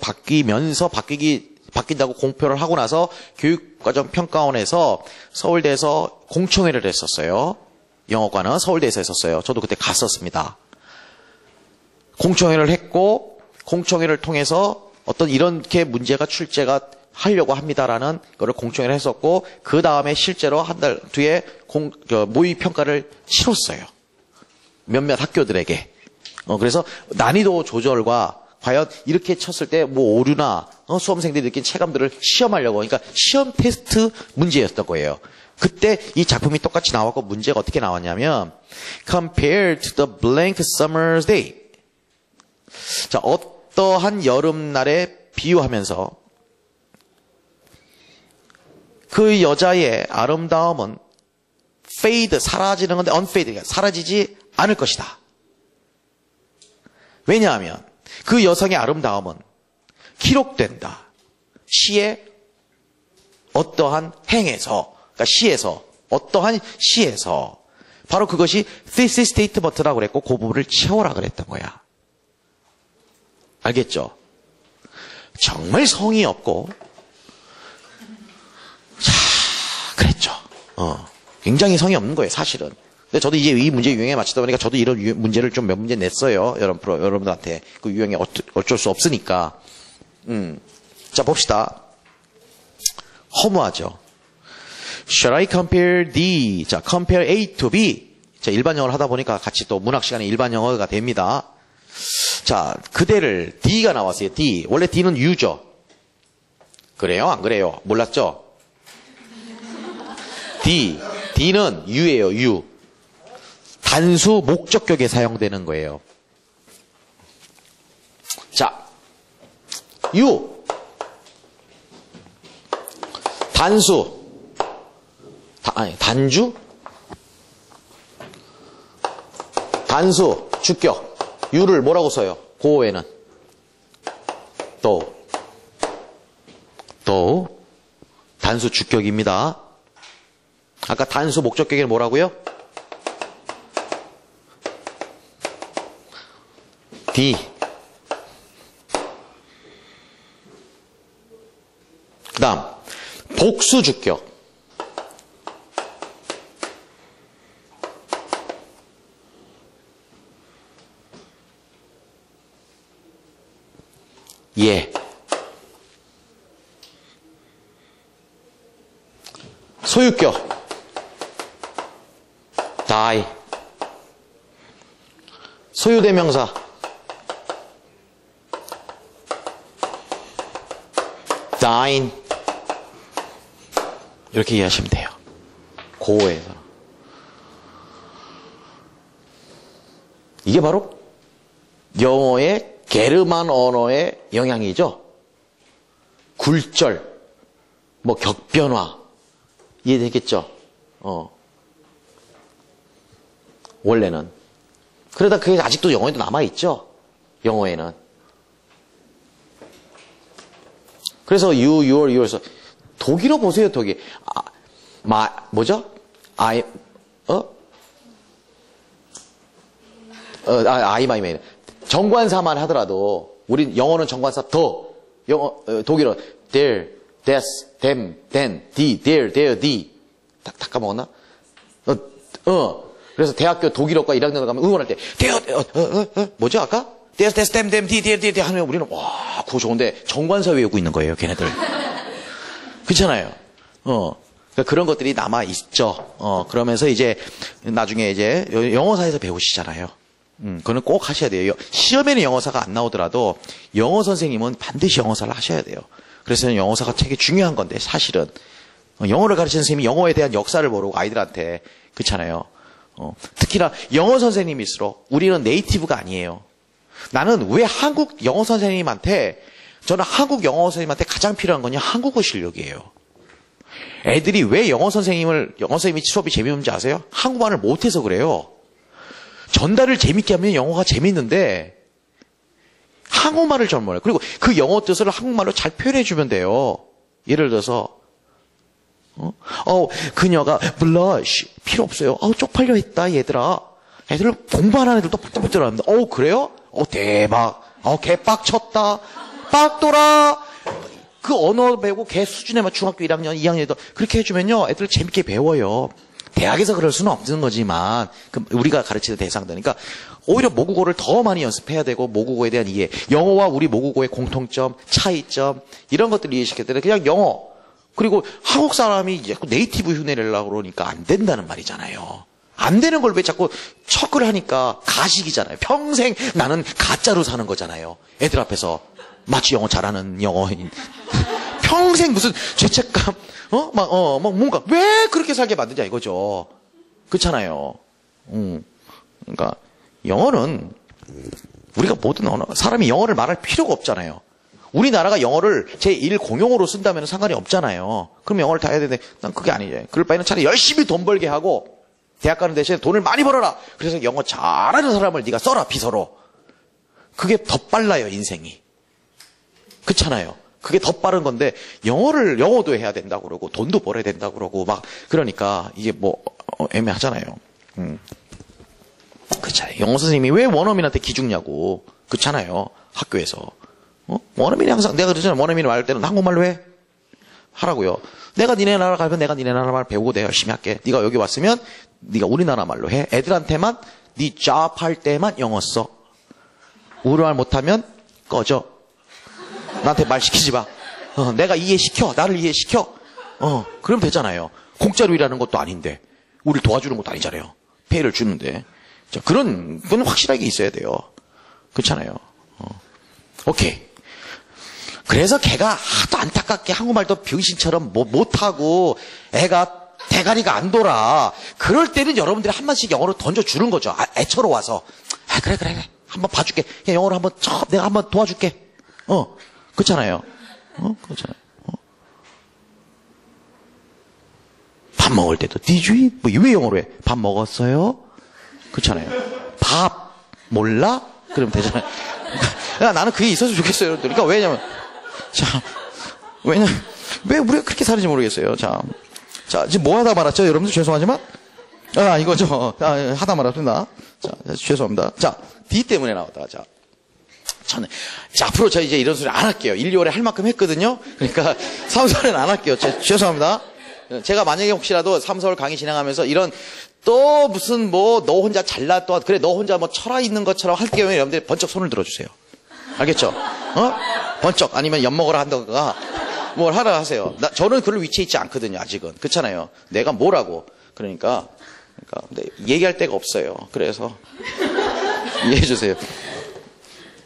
바뀐다고 공표를 하고 나서 교육과정 평가원에서 서울대에서 공청회를 했었어요. 영어과는 서울대에서 했었어요. 저도 그때 갔었습니다. 공청회를 했고 공청회를 통해서 어떤 이렇게 문제가 출제가 하려고 합니다라는 거를 공청회를 했었고 그 다음에 실제로 한 달 뒤에 모의 평가를 치렀어요. 몇몇 학교들에게. 그래서 난이도 조절과 과연 이렇게 쳤을 때 뭐 오류나 수험생들이 느낀 체감들을 시험하려고 그러니까 시험 테스트 문제였던 거예요. 그때 이 작품이 똑같이 나왔고 문제가 어떻게 나왔냐면 Compared to the blank summer's day. 자, 어떠한 여름날에 비유하면서 그 여자의 아름다움은 fade, 사라지는 건데 unfade, 사라지지 않을 것이다. 왜냐하면 그 여성의 아름다움은 기록된다. 시의 어떠한 행에서, 그러니까 시에서, 어떠한 시에서 바로 그것이 thesis statement라고 그랬고 그 부분을 채워라 그랬던 거야. 알겠죠? 정말 성의 없고 그랬죠. 굉장히 성의 없는 거예요, 사실은. 근데 저도 이제 이 문제 유형에 맞추다 보니까 저도 이런 문제를 좀 몇 문제 냈어요. 여러분들한테. 그 유형에 어쩔 수 없으니까. 자, 봅시다. 허무하죠. Shall I compare the, 자, compare A to B. 자, 일반 영어를 하다 보니까 같이 또 문학 시간에 일반 영어가 됩니다. 자, 그대를 D가 나왔어요. D. 원래 D는 U죠. 그래요? 안 그래요? 몰랐죠? D는 U예요. U. 단수 목적격에 사용되는 거예요. 자, U. 단수. 단주? 단수, 주격. U를 뭐라고 써요? 고어에는. 또. 단수 주격입니다. 아까 단수 목적격에는 뭐라고요? D. 그 다음 복수 주격. 예. 소유격. die. 소유대명사. dine. 이렇게 이해하시면 돼요. 고어에서. 이게 바로 영어의 게르만 언어의 영향이죠. 굴절, 뭐 격변화. 이해되겠죠? 원래는. 그러다 그게 아직도 영어에도 남아있죠? 영어에는. 그래서 you, your, yours. 독일어 보세요, 독일. 뭐죠? I, my. 정관사만 하더라도, 우리 영어는 정관사 독일어, there, this, them, then, the, there, there, the. 다 까먹었나? 그래서 대학교 독일어과 1학년 가면 응원할 때, 뭐죠, 아까? this, this, them, them, the, there, there 하면 우리는, 와, 그거 좋은데, 정관사 외우고 있는 거예요, 걔네들. 그렇잖아요. 그러니까 그런 것들이 남아있죠. 그러면서 이제, 나중에 이제, 영어사에서 배우시잖아요. 그거는 꼭 하셔야 돼요. 시험에는 영어사가 안 나오더라도, 영어 선생님은 반드시 영어사를 하셔야 돼요. 그래서 영어사가 되게 중요한 건데, 사실은. 영어를 가르치는 선생님이 영어에 대한 역사를 모르고 아이들한테, 그렇잖아요. 특히나 영어 선생님일수록 우리는 네이티브가 아니에요. 나는 왜 한국 영어 선생님한테, 저는 한국 영어 선생님한테 가장 필요한 건요, 한국어 실력이에요. 애들이 왜 영어 선생님이 수업이 재미없는지 아세요? 한국말을 못해서 그래요. 전달을 재밌게 하면 영어가 재밌는데, 한국말을 잘 몰라요. 그리고 그 영어 뜻을 한국말로 잘 표현해주면 돼요. 예를 들어서, 그녀가 blush 필요 없어요. 쪽팔려 했다 얘들아. 애들 공부 안 하는 애들도 빡빡 합니다. 그래요? 대박. 개빡쳤다. 빡돌아. 그 언어 배우고 개 수준에만 중학교 1학년, 2학년에도 그렇게 해주면요, 애들 재밌게 배워요. 대학에서 그럴 수는 없는 거지만, 우리가 가르치는 대상들. 그러니까, 오히려 모국어를 더 많이 연습해야 되고, 모국어에 대한 이해. 영어와 우리 모국어의 공통점, 차이점, 이런 것들을 이해시켜야 되는데, 그냥 영어. 그리고 한국 사람이 자꾸 네이티브 흉내 내려고 그러니까 안 된다는 말이잖아요. 안 되는 걸 왜 자꾸 척을 하니까 가식이잖아요. 평생 나는 가짜로 사는 거잖아요. 애들 앞에서. 마치 영어 잘하는 영어인. 평생 무슨 죄책감, 뭔가, 왜 그렇게 살게 만드냐 이거죠. 그렇잖아요. 그러니까, 영어는, 우리가 모든 언어, 사람이 영어를 말할 필요가 없잖아요. 우리나라가 영어를 제1 공용어로 쓴다면 상관이 없잖아요. 그럼 영어를 다 해야 되는데, 난 그게 아니에요. 그럴 바에는 차라리 열심히 돈 벌게 하고, 대학 가는 대신에 돈을 많이 벌어라. 그래서 영어 잘하는 사람을 네가 써라, 비서로. 그게 더 빨라요, 인생이. 그렇잖아요. 그게 더 빠른 건데, 영어도 해야 된다고 그러고, 돈도 벌어야 된다고 그러고, 그러니까, 이게 애매하잖아요. 그렇잖아요. 영어 선생님이 왜 원어민한테 기죽냐고. 그렇잖아요. 학교에서. 원어민이 항상, 내가 그러잖아요. 원어민이 말할 때는 한국말로 해. 하라고요. 내가 니네 나라 가면 내가 니네 나라 말 배우고 내가 열심히 할게. 네가 여기 왔으면, 네가 우리나라 말로 해. 애들한테만, 네 job 할 때만 영어 써. 우리말 못하면, 꺼져. 나한테 말 시키지 마. 내가 이해시켜. 나를 이해시켜. 그럼 되잖아요. 공짜로 일하는 것도 아닌데. 우리를 도와주는 것도 아니잖아요. 페이를 주는데. 자, 그건 확실하게 있어야 돼요. 그렇잖아요. 오케이. 그래서 걔가 하도 안타깝게 한국말도 병신처럼 못하고 애가 대가리가 안 돌아. 그럴 때는 여러분들이 한 번씩 영어로 던져주는 거죠. 애처로 와서. 그래. 한번 봐줄게. 그냥 영어로 한번 내가 한번 도와줄게. 그렇잖아요. 그렇잖아요. 밥 먹을 때도 Did you eat? 왜 영어로 해? 밥 먹었어요? 그렇잖아요. 밥 몰라? 그러면 되잖아요. 그러니까 나는 그게 있었으면 좋겠어요. 그러니까 왜냐면 왜 우리가 그렇게 사는지 모르겠어요. 자, 지금 뭐 하다 말았죠? 여러분들 죄송하지만 이거죠. 하다 말았습니다. 자, 죄송합니다. 자, D 때문에 나왔다. 자, 앞으로 저 이제 이런 소리 안 할게요. 1, 2월에 할 만큼 했거든요. 그러니까 3, 4월에는 안 할게요. 죄송합니다. 제가 만약에 혹시라도 3, 4월 강의 진행하면서 이런 또 무슨 너 혼자 잘나 또 그래 너 혼자 철학 있는 것처럼 할 경우에 여러분들이 번쩍 손을 들어주세요. 알겠죠? 번쩍 아니면 엿먹으라 한다거나 뭘 하라 하세요. 저는 그럴 위치에 있지 않거든요. 아직은. 그렇잖아요. 내가 뭐라고. 그러니까 근데 얘기할 데가 없어요. 그래서 이해해 주세요.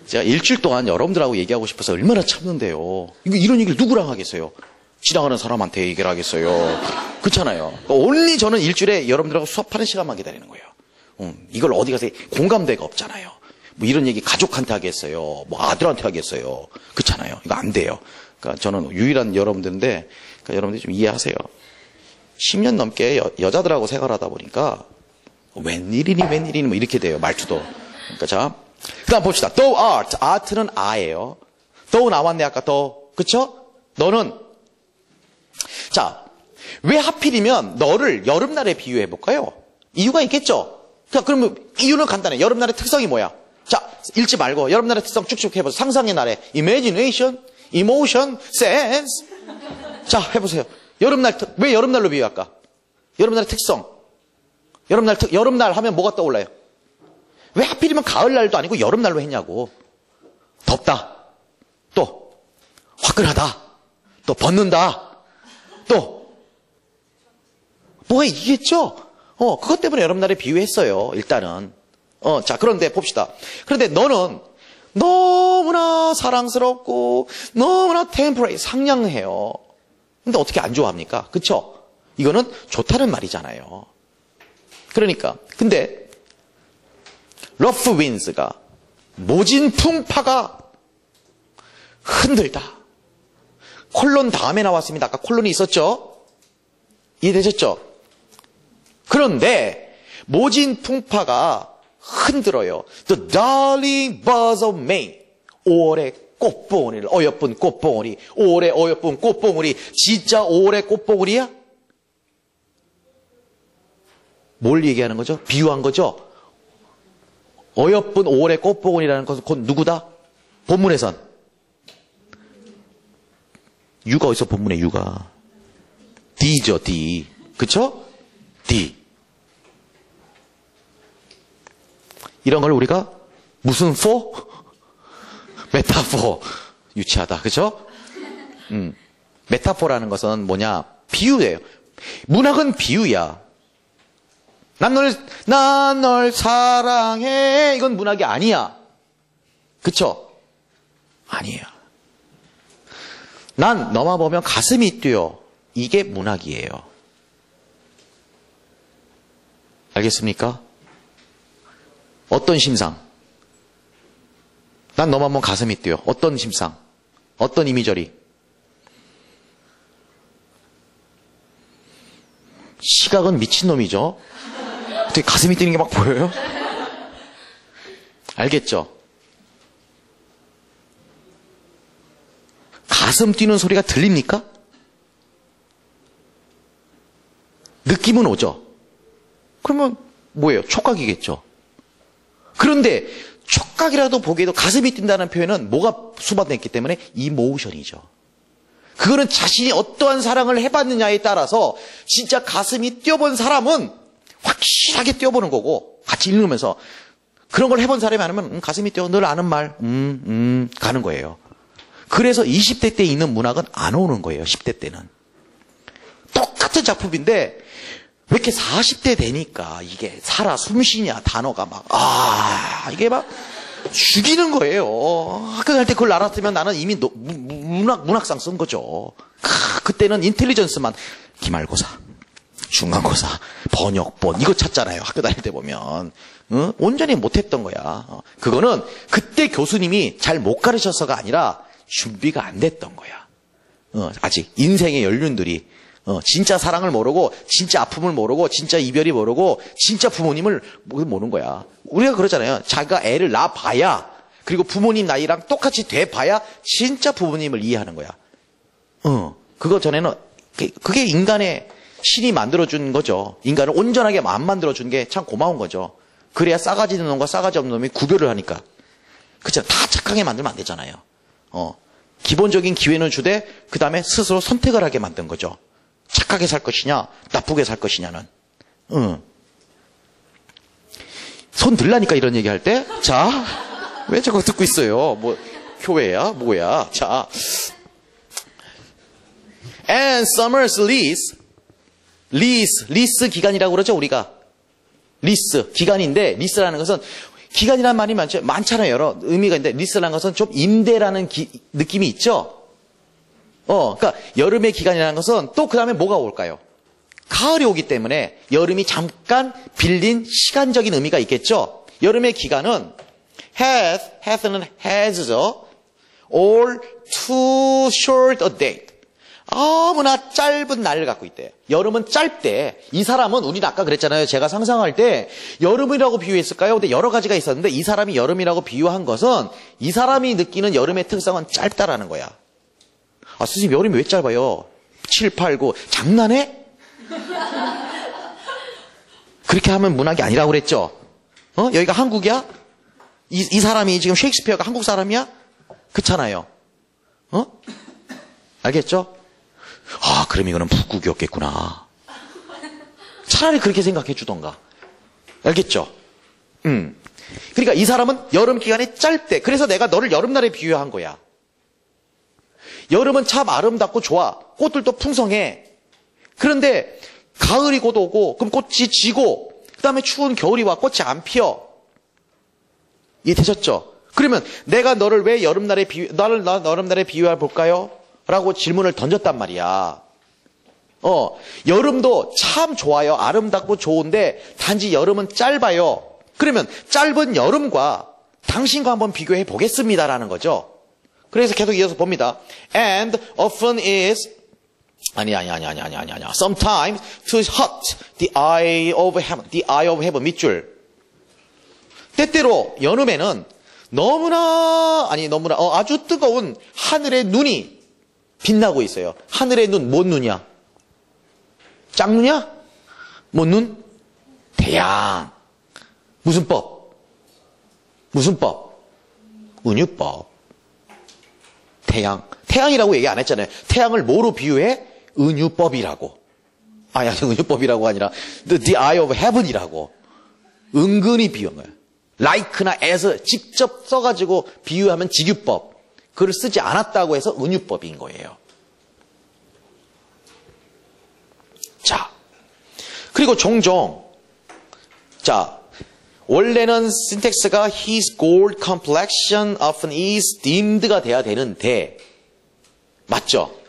제가 일주일 동안 여러분들하고 얘기하고 싶어서 얼마나 참는데요. 이런 얘기를 누구랑 하겠어요? 지나가는 사람한테 얘기를 하겠어요. 그렇잖아요. 온리 저는 일주일에 여러분들하고 수업하는 시간만 기다리는 거예요. 이걸 어디 가서 공감대가 없잖아요. 이런 얘기 가족한테 하겠어요. 아들한테 하겠어요. 그렇잖아요. 이거 안 돼요. 그러니까 저는 유일한 여러분들인데, 그러니까 여러분들이 좀 이해하세요. 10년 넘게 여자들하고 생활하다 보니까 웬일이니 이렇게 돼요. 말투도. 그러니까 자, 그다음 봅시다. Thou art. art는 아예요. thou 나왔네 아까 thou. 그쵸? 너는 자, 왜 하필이면 너를 여름날에 비유해 볼까요? 이유가 있겠죠? 그러면 이유는 간단해. 여름날의 특성이 뭐야? 자, 읽지 말고 여러분들의 특성 쭉쭉 해보세요. 상상의 나래. imagination, emotion, sense. 자, 해보세요. 여름날, 왜 여름날로 비유할까? 여름날의 특성. 여름날 하면 뭐가 떠올라요? 왜 하필이면 가을날도 아니고 여름날로 했냐고. 덥다. 또, 화끈하다. 또, 벗는다. 또, 뭐가 이겠죠? 그것 때문에 여름날에 비유했어요. 일단은. 자, 그런데 봅시다. 그런데 너는 너무나 사랑스럽고, 너무나 템퍼레이, 상냥해요. 근데 어떻게 안 좋아합니까? 그쵸? 이거는 좋다는 말이잖아요. 그러니까. 근데, 러프 윈즈가, 모진 풍파가 흔들다. 콜론 다음에 나왔습니다. 아까 콜론이 있었죠? 이해되셨죠? 그런데, 모진 풍파가 흔들어요. The darling birds of May. 5월의 꽃봉오리, 어여쁜 꽃봉오리, 5월의 어여쁜 꽃봉오리, 진짜 5월의 꽃봉오리야? 뭘 얘기하는 거죠? 비유한 거죠? 어여쁜 5월의 꽃봉오리라는 것은 곧 누구다? 본문에선. 유가 어디서 본문에 유가? D죠, D. 그쵸? D. 이런 걸 우리가 무슨 for? 메타포. 유치하다. 그죠? 메타포라는 것은 뭐냐? 비유예요. 문학은 비유야. 난 널 사랑해. 이건 문학이 아니야. 그쵸? 아니에요. 난 너만 보면 가슴이 뛰어. 이게 문학이에요. 알겠습니까? 어떤 심상? 난 너만 보면 가슴이 뛰어. 어떤 심상? 어떤 이미저리? 시각은 미친놈이죠. 어떻게 가슴이 뛰는 게 막 보여요? 알겠죠? 가슴 뛰는 소리가 들립니까? 느낌은 오죠? 그러면 뭐예요? 촉각이겠죠? 그런데 촉각이라도 보기에도 가슴이 뛴다는 표현은 뭐가 수반됐기 때문에 이모션이죠. 그거는 자신이 어떠한 사랑을 해봤느냐에 따라서 진짜 가슴이 뛰어본 사람은 확실하게 뛰어보는 거고 같이 읽으면서 그런 걸 해본 사람이 아니면 가슴이 뛰어 늘 아는 말 가는 거예요. 그래서 20대 때 있는 문학은 안 오는 거예요. 10대 때는. 똑같은 작품인데 왜 이렇게 40대 되니까 이게 살아 숨쉬냐 단어가 막 이게 막 죽이는 거예요. 학교 갈 때 그걸 알았으면 나는 이미 문학상 쓴 거죠. 그때는 인텔리전스만 기말고사, 중간고사, 번역본 이거 찾잖아요. 학교 다닐 때 보면 온전히 못했던 거야. 그거는 그때 교수님이 잘 못 가르쳐서가 아니라 준비가 안 됐던 거야. 아직 인생의 연륜들이 진짜 사랑을 모르고 진짜 아픔을 모르고 진짜 이별이 모르고 진짜 부모님을 모르는 거야. 우리가 그러잖아요. 자기가 애를 낳아봐야 그리고 부모님 나이랑 똑같이 돼봐야 진짜 부모님을 이해하는 거야. 그거 전에는 그게 인간의 신이 만들어준 거죠. 인간을 온전하게 안 만들어준 게 참 고마운 거죠. 그래야 싸가지 있는 놈과 싸가지 없는 놈이 구별을 하니까. 그쵸? 다 착하게 만들면 안 되잖아요. 기본적인 기회는 주되 그 다음에 스스로 선택을 하게 만든 거죠. 착하게 살 것이냐 나쁘게 살 것이냐는. 손 들라니까 이런 얘기할 때. 자, 왜 저거 듣고 있어요? 뭐 교회야 뭐야. 자, and summer's lease 기간이라고 그러죠 우리가. 리스 기간인데 리스라는 것은 기간이라는 말이 많잖아요. 여러 의미가 있는데 리스라는 것은 좀 임대라는 느낌이 있죠. 그러니까 여름의 기간이라는 것은 또 그 다음에 뭐가 올까요? 가을이 오기 때문에 여름이 잠깐 빌린 시간적인 의미가 있겠죠. 여름의 기간은 hath는 has죠. All too short a date. 너무나 짧은 날을 갖고 있대요. 여름은 짧대. 이 사람은 우리는 아까 그랬잖아요. 제가 상상할 때 여름이라고 비유했을까요? 근데 여러 가지가 있었는데 이 사람이 여름이라고 비유한 것은 이 사람이 느끼는 여름의 특성은 짧다라는 거야. 선생님 여름이 왜 짧아요? 7, 8, 9 장난해? 그렇게 하면 문학이 아니라고 그랬죠. 여기가 한국이야? 이 사람이 지금 셰익스피어가 한국 사람이야? 그렇잖아요. 알겠죠? 아, 그럼 이거는 북극이었겠구나. 차라리 그렇게 생각해 주던가. 알겠죠? 그러니까 이 사람은 여름 기간이 짧대. 그래서 내가 너를 여름날에 비유한 거야. 여름은 참 아름답고 좋아. 꽃들도 풍성해. 그런데 가을이 곧 오고, 그럼 꽃이 지고, 그 다음에 추운 겨울이 와 꽃이 안 피어. 이해되셨죠? 그러면 내가 너를 왜 여름날에 비유해 볼까요? 라고 질문을 던졌단 말이야. 여름도 참 좋아요. 아름답고 좋은데 단지 여름은 짧아요. 그러면 짧은 여름과 당신과 한번 비교해 보겠습니다라는 거죠. 그래서 계속 이어서 봅니다. And often is sometimes too hot the eye of heaven 밑줄. 때때로 여름에는 아주 뜨거운 하늘의 눈이 빛나고 있어요. 하늘의 눈, 뭔 눈이야? 짝눈이야? 뭔 눈? 태양. 무슨 법? 무슨 법? 은유법. 태양이라고 얘기 안 했잖아요. 태양을 뭐로 비유해? 은유법이라고. 은유법이라고 아니라 the eye of heaven이라고. 은근히 비유한 거예요. like나 as 직접 써가지고 비유하면 직유법. 그걸 쓰지 않았다고 해서 은유법인 거예요. 자, 그리고 종종 원래는 신텍스가 his gold complexion often is deemed가 돼야 되는데 맞죠?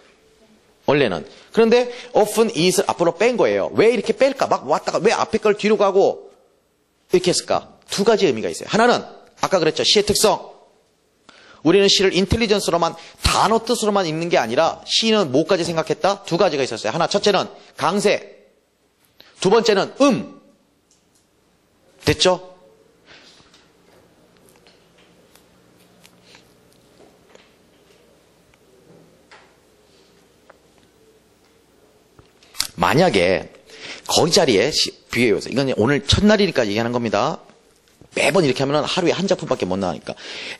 원래는. 그런데 often is를 앞으로 뺀 거예요. 왜 이렇게 뺄까? 막 왔다가 왜 앞에 걸 뒤로 가고 이렇게 했을까? 두 가지 의미가 있어요. 하나는 아까 그랬죠. 시의 특성. 우리는 시를 인텔리전스로만 단어 뜻으로만 읽는 게 아니라 시는 뭐까지 생각했다? 두 가지가 있었어요. 하나, 첫째는 강세. 두 번째는 됐죠? 만약에 거기 자리에 비유해보세요. 이건 오늘 첫날이니까 얘기하는 겁니다. 매번 이렇게 하면 하루에 한 작품밖에 못 나가니까.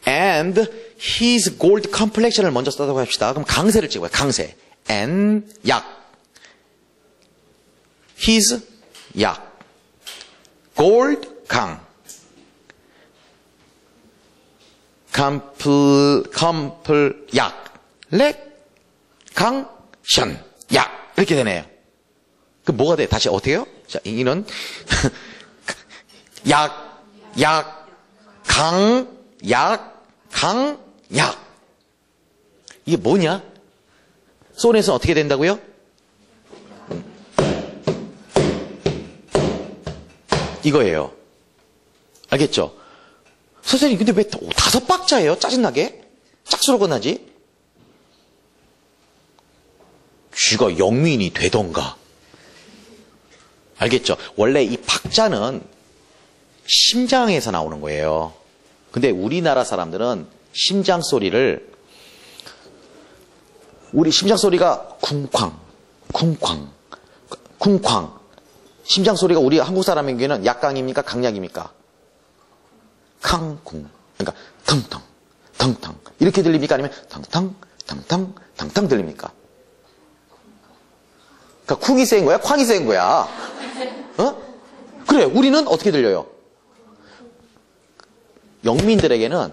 And his gold complexion을 먼저 썼다고 합시다. 그럼 강세를 찍어요. 강세. and 약. his 약. gold 강. 컴플 약. 렉 강 션 약. 이렇게 되네요. 그 뭐가 돼? 다시 어떻게 해요? 자, 이는 약. 강, 약. 이게 뭐냐? 소넷은 어떻게 된다고요? 이거예요. 알겠죠? 선생님, 근데 왜 5박자예요? 짜증나게? 짝수로 끝나지? 쥐가 영민이 되던가. 알겠죠? 원래 이 박자는 심장에서 나오는 거예요. 근데 우리나라 사람들은 심장 소리를 우리 심장 소리가 쿵쾅 심장 소리가 우리 한국 사람에게는 약강입니까? 강약입니까? 캉쿵. 그러니까 텅텅 이렇게 들립니까? 아니면 텅텅 들립니까? 그러니까 쿵이 센 거야? 쾅이 센 거야? 그래, 우리는 어떻게 들려요? 영민들에게는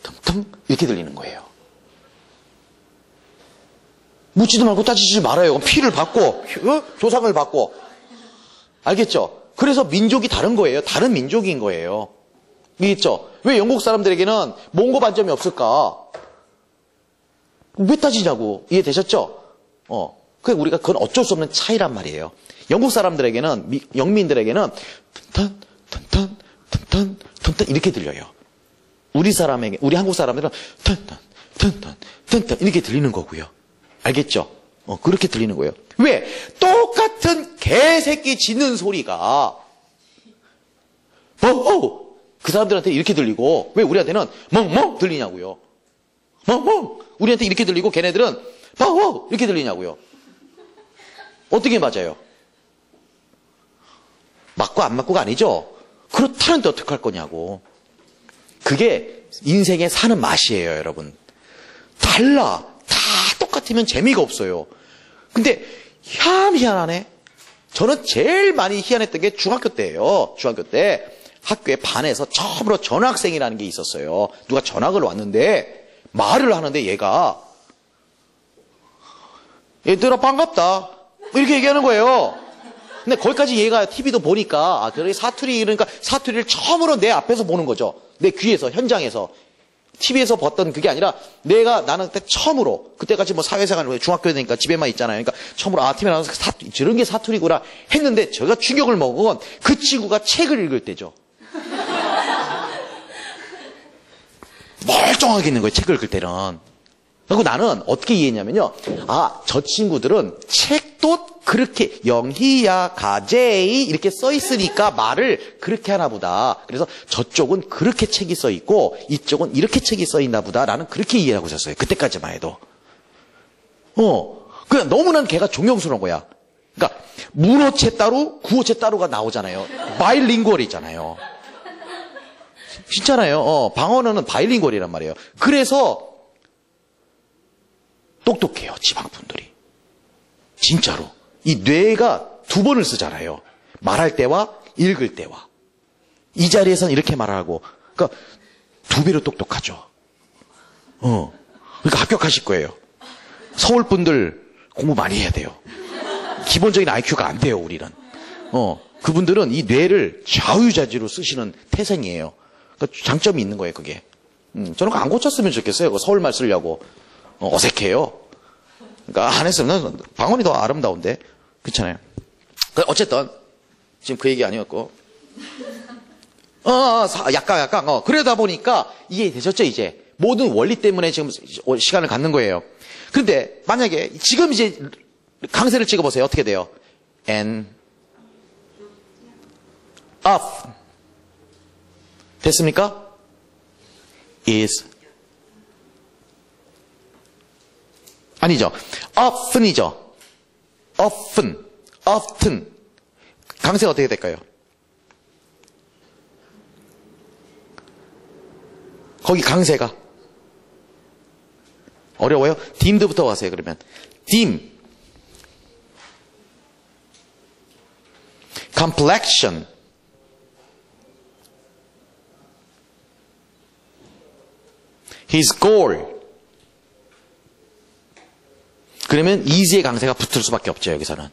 텅텅 이렇게 들리는 거예요. 묻지도 말고 따지지 말아요. 피를 받고 조상을 받고. 알겠죠? 그래서 민족이 다른 거예요. 다른 민족인 거예요. 이해했죠? 왜 영국 사람들에게는 몽고 반점이 없을까? 왜 따지냐고. 이해되셨죠? 우리가 그건 어쩔 수 없는 차이란 말이에요. 영국 사람들에게는 영민들에게는 턴 이렇게 들려요. 우리 한국 사람들은 턴 이렇게 들리는 거고요. 알겠죠? 그렇게 들리는 거예요. 왜? 똑같은 개새끼 짖는 소리가 그 사람들한테 이렇게 들리고 왜 우리한테는 멍멍 들리냐고요. 멍멍 우리한테 이렇게 들리고 걔네들은 이렇게 들리냐고요. 어떻게 맞아요? 맞고 안 맞고가 아니죠. 그렇다는데 어떡할 거냐고. 그게 인생에 사는 맛이에요, 여러분. 달라. 다 똑같으면 재미가 없어요. 근데 희한하네. 저는 제일 많이 희한했던 게 중학교 때예요. 중학교 때 학교에 반에서 처음으로 전학생이라는 게 있었어요. 누가 전학을 왔는데 말을 하는데 얘가 얘들아 반갑다 이렇게 얘기하는 거예요. 근데 거기까지 얘가 TV도 보니까 저기 사투리, 그러니까 사투리를 처음으로 내 앞에서 보는 거죠. 내 귀에서, 현장에서. TV에서 봤던 그게 아니라 나는 그때 처음으로, 그때까지 뭐 사회생활, 중학교 되니까 집에만 있잖아요. 그러니까 처음으로 TV에 나와서 저런 게 사투리구나 했는데 제가 충격을 먹은 그 친구가 책을 읽을 때죠. 멀쩡하게 있는 거예요, 책을 읽을 때는. 그리고 나는 어떻게 이해했냐면요. 저 친구들은 책도 그렇게 영희야, 가제이 이렇게 써 있으니까 말을 그렇게 하나 보다. 그래서 저쪽은 그렇게 책이 써 있고 이쪽은 이렇게 책이 써 있나 보다라는 그렇게 이해하고 있었어요. 그때까지만 해도. 그냥 너무나 걔가 존경스러운 거야. 그러니까 문어체 따로, 구어체 따로가 나오잖아요. 바이링구얼이잖아요. 진짜나요? 방언어는 바이링구얼이란 말이에요. 그래서 똑똑해요, 지방분들이. 진짜로. 이 뇌가 두 번을 쓰잖아요. 말할 때와 읽을 때와. 이 자리에서는 이렇게 말하고. 그러니까 두 배로 똑똑하죠. 그러니까 합격하실 거예요. 서울 분들 공부 많이 해야 돼요. 기본적인 IQ가 안 돼요, 우리는. 그분들은 이 뇌를 좌우자지로 쓰시는 태생이에요. 그러니까 장점이 있는 거예요, 그게. 저는 그거 안 고쳤으면 좋겠어요. 그거 서울말 쓰려고. 어색해요. 그러니까 안 했으면 방언이 더 아름다운데. 그렇잖아요. 어쨌든 지금 그 얘기 아니었고. 약간 그러다 보니까 이해 되셨죠, 이제. 모든 원리 때문에 지금 시간을 갖는 거예요. 그런데 만약에 지금 이제 강세를 찍어보세요. 어떻게 돼요? N up 됐습니까? is 아니죠. often이죠. often. 강세가 어떻게 될까요? 거기 강세가. 어려워요? deemed부터 가세요, 그러면. deem. complexion. his goal. 그러면 easy의 강세가 붙을 수밖에 없죠, 여기서는.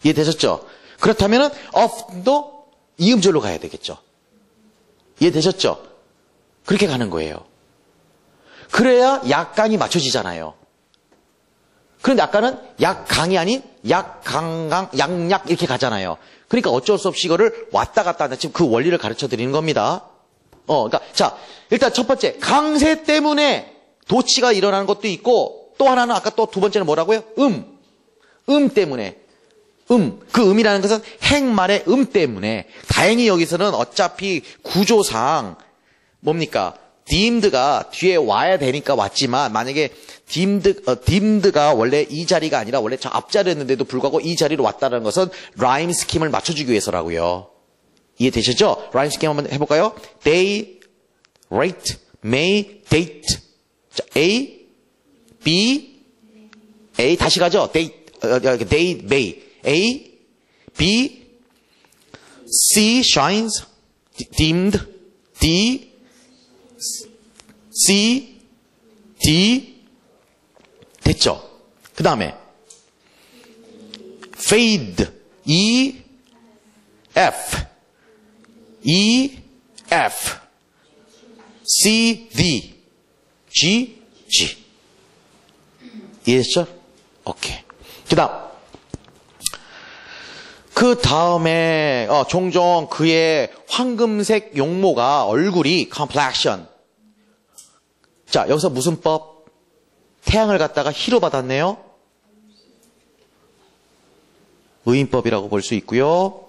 이해되셨죠? 그렇다면 of도 이음절로 가야 되겠죠. 이해되셨죠? 그렇게 가는 거예요. 그래야 약강이 맞춰지잖아요. 그런데 아까는 약강이 아닌 약강강, 양약 이렇게 가잖아요. 그러니까 어쩔 수 없이 이거를 왔다 갔다 하는 지금 그 원리를 가르쳐 드리는 겁니다. 그러니까 자, 일단 첫 번째 강세 때문에 도치가 일어나는 것도 있고 또 하나는 아까 또 두 번째는 뭐라고요? 때문에. 그 음이라는 것은 행말의 때문에. 다행히 여기서는 어차피 구조상 뭡니까? deemed가 뒤에 와야 되니까 왔지만 만약에 deemed가 원래 이 자리가 아니라 원래 저 앞자리였는데도 불구하고 이 자리로 왔다는 것은 라임 스킴을 맞춰주기 위해서라고요. 이해되셨죠? 라임 스킴 한번 해볼까요? They, rate, may, date. 자, A, B, A 다시 가죠? They, may. A, B, C, shines, deemed, D, C, D, 됐죠? 그 다음에 fade, E, F, E, F, C, D, G, G. 이해했죠? 오케이. 그 다음에 종종 그의 황금색 용모가 얼굴이 complexion. 자, 여기서 무슨 법? 태양을 갖다가 희로 받았네요. 의인법이라고 볼 수 있고요.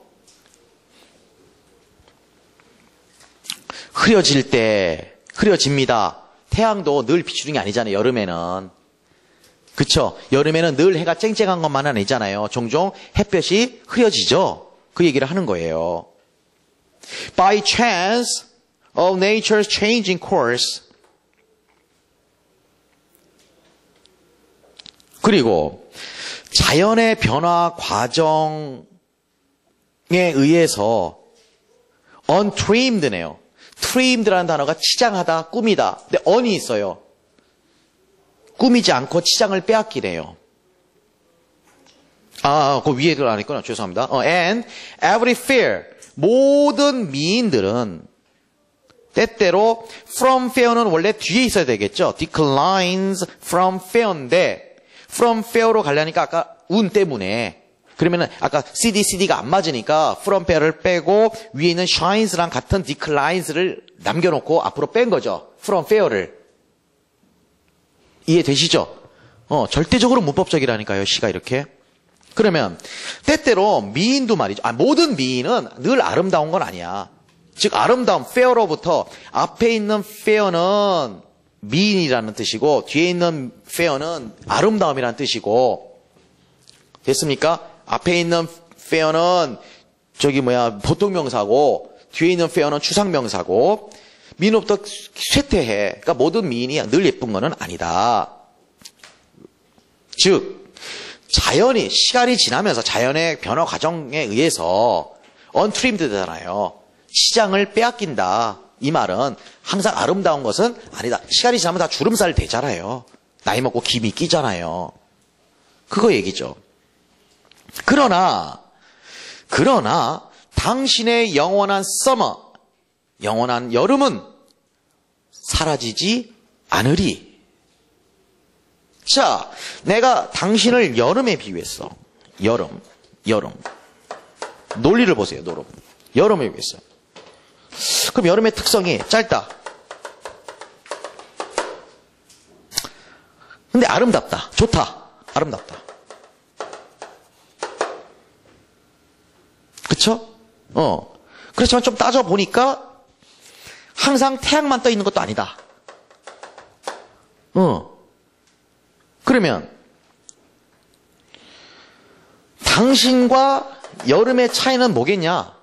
흐려질 때 흐려집니다. 태양도 늘 비추는 게 아니잖아요. 여름에는. 그쵸? 여름에는 늘 해가 쨍쨍한 것만은 아니잖아요. 종종 햇볕이 흐려지죠. 그 얘기를 하는 거예요. By chance, of nature's changing course. 그리고 자연의 변화 과정에 의해서 untrimed네요. trimed라는 단어가 치장하다, 꾸미다. 근데 on이 있어요. 꾸미지 않고 치장을 빼앗기네요. 그 위에를 안 했구나. 죄송합니다. And every fair, 모든 미인들은 때때로 from fair는 원래 뒤에 있어야 되겠죠. declines from fair인데 from fair로 가려니까 아까 운 때문에 그러면은 아까 CD가 안 맞으니까 from fair를 빼고 위에 있는 shines랑 같은 declines를 남겨놓고 앞으로 뺀 거죠. from fair를. 이해되시죠? 절대적으로 문법적이라니까요. 시가 이렇게. 그러면 때때로 미인도 말이죠. 모든 미인은 늘 아름다운 건 아니야. 즉 아름다움, fair로부터 앞에 있는 fair는 미인이라는 뜻이고 뒤에 있는 fair는 아름다움이라는 뜻이고 됐습니까? 앞에 있는 fair는 보통 명사고 뒤에 있는 fair는 추상 명사고 미인으로부터 쇠퇴해. 그러니까 모든 미인이 늘 예쁜 거는 아니다. 즉 자연이 시간이 지나면서 자연의 변화 과정에 의해서 untrimmed 되잖아요. 시장을 빼앗긴다. 이 말은 항상 아름다운 것은 아니다. 시간이 지나면 다 주름살 되잖아요. 나이 먹고 김이 끼잖아요. 그거 얘기죠. 그러나 당신의 영원한 summer, 영원한 여름은 사라지지 않으리. 자, 내가 당신을 여름에 비유했어. 여름. 논리를 보세요, 여름에 비유했어. 그럼 여름의 특성이 짧다. 근데 아름답다. 좋다. 아름답다. 그쵸? 그렇지만 좀 따져보니까 항상 태양만 떠 있는 것도 아니다. 그러면 당신과 여름의 차이는 뭐겠냐?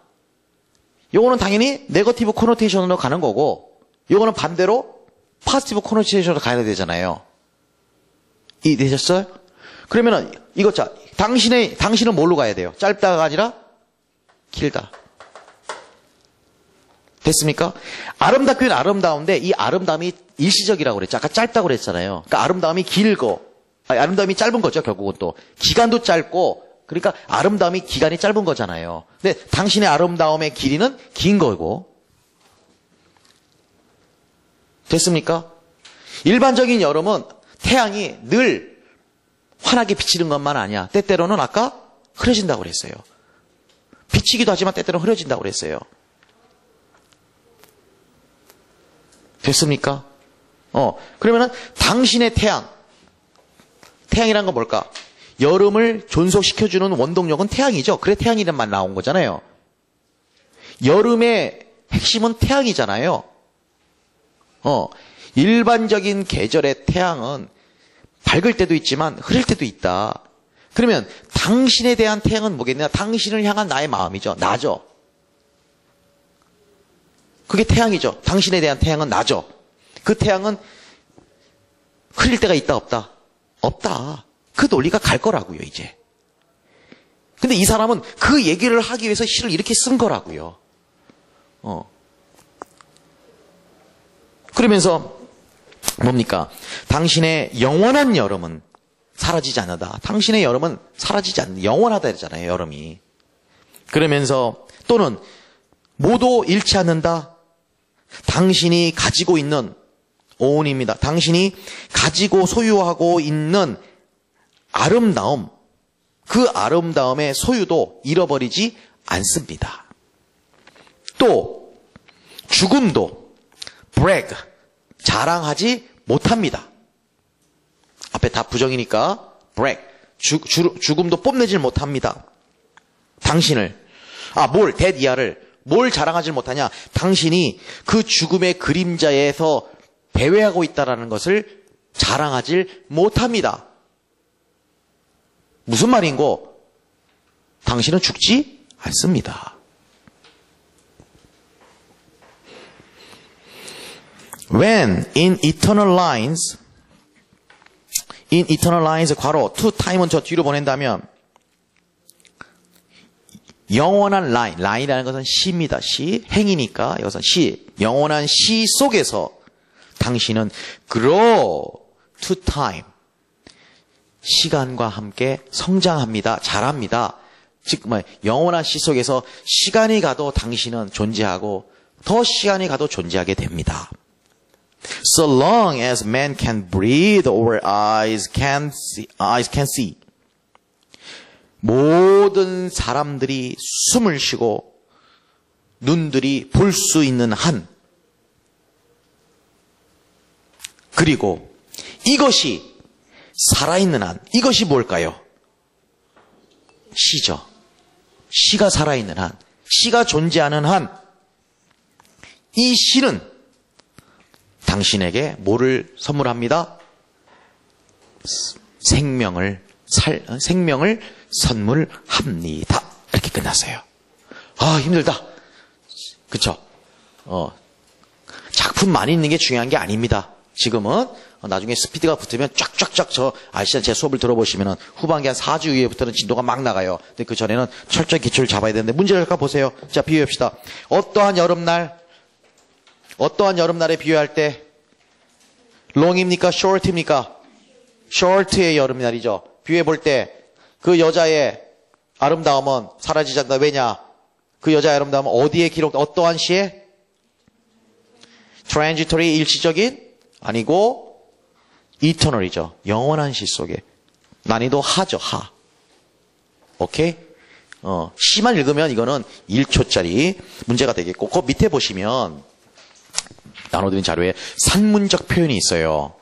요거는 당연히 네거티브 코노테이션으로 가는 거고 요거는 반대로 포지티브 코노테이션으로 가야 되잖아요. 이해되셨어요? 그러면은 이거 자, 당신은 뭘로 가야 돼요? 짧다가 아니라 길다. 됐습니까? 아름답긴 아름다운데 이 아름다움이 일시적이라고 그랬죠. 아까 짧다고 그랬잖아요. 그러니까 아름다움이 아름다움이 짧은 거죠. 결국은 또 기간도 짧고 그러니까 아름다움이 기간이 짧은 거잖아요. 근데 당신의 아름다움의 길이는 긴 거고. 됐습니까? 일반적인 여름은 태양이 늘 환하게 비치는 것만 아니야. 때때로는 아까 흐려진다고 그랬어요. 비치기도 하지만 때때로는 흐려진다고 그랬어요. 됐습니까? 그러면은 당신의 태양이란 건 뭘까? 여름을 존속시켜주는 원동력은 태양이죠. 그래 태양이란 말 나온 거잖아요. 여름의 핵심은 태양이잖아요. 일반적인 계절의 태양은 밝을 때도 있지만 흐릴 때도 있다. 그러면 당신에 대한 태양은 뭐겠냐? 당신을 향한 나의 마음이죠. 나죠. 그게 태양이죠. 당신에 대한 태양은 나죠. 그 태양은 흐릴 때가 있다 없다? 없다. 그 논리가 갈 거라고요, 이제. 근데 이 사람은 그 얘기를 하기 위해서 시를 이렇게 쓴 거라고요. 그러면서 뭡니까? 당신의 영원한 여름은 사라지지 않는다. 당신의 여름은 사라지지 않는다. 영원하다 했잖아요, 여름이. 그러면서 또는 모두 잃지 않는다. 당신이 가지고 있는 오온입니다. 당신이 가지고 소유하고 있는 아름다움, 그 아름다움의 소유도 잃어버리지 않습니다. 또 죽음도 brag, 자랑하지 못합니다. 앞에 다 부정이니까 brag, 죽음도 뽐내질 못합니다. 당신을 dead 뭘 자랑하지 못하냐? 당신이 그 죽음의 그림자에서 배회하고 있다는 것을 자랑하지 못합니다. 무슨 말인고? 당신은 죽지 않습니다. When in eternal lines 괄호 to time은 저 뒤로 보낸다면 영원한 라인이라는 것은 시입니다. 시, 행이니까 이것은 시, 영원한 시 속에서 당신은 grow to time, 시간과 함께 성장합니다. 자랍니다. 즉 영원한 시 속에서 시간이 가도 당신은 존재하고 더 시간이 가도 존재하게 됩니다. So long as man can breathe or eyes can see. 모든 사람들이 숨을 쉬고 눈들이 볼 수 있는 한, 그리고 이것이 살아있는 한, 이것이 뭘까요? 시죠. 시가 살아있는 한, 시가 존재하는 한, 이 시는 당신에게 뭐를 선물합니다? 생명을 선물합니다. 이렇게 끝났어요. 아, 힘들다. 그쵸? 작품 많이 있는 게 중요한 게 아닙니다. 지금은 나중에 스피드가 붙으면 쫙쫙쫙 저 아시잖아요. 제 수업을 들어보시면은 후반기 한 4주 이후부터는 진도가 막 나가요. 근데 그 전에는 철저히 기초를 잡아야 되는데 문제를 잠깐 보세요. 자, 비유합시다. 어떠한 여름날에 비유할 때 long입니까? short입니까? short의 여름날이죠. 비유해 볼 때 그 여자의 아름다움은 사라지지 않는다. 왜냐? 그 여자의 아름다움은 어디에 어떠한 시에? transitory, 일시적인? 아니고 eternal이죠. 영원한 시 속에. 난이도 하죠. 하. 오케이? 시만 읽으면 이거는 1초짜리 문제가 되겠고, 그 밑에 보시면 나눠드린 자료에 산문적 표현이 있어요.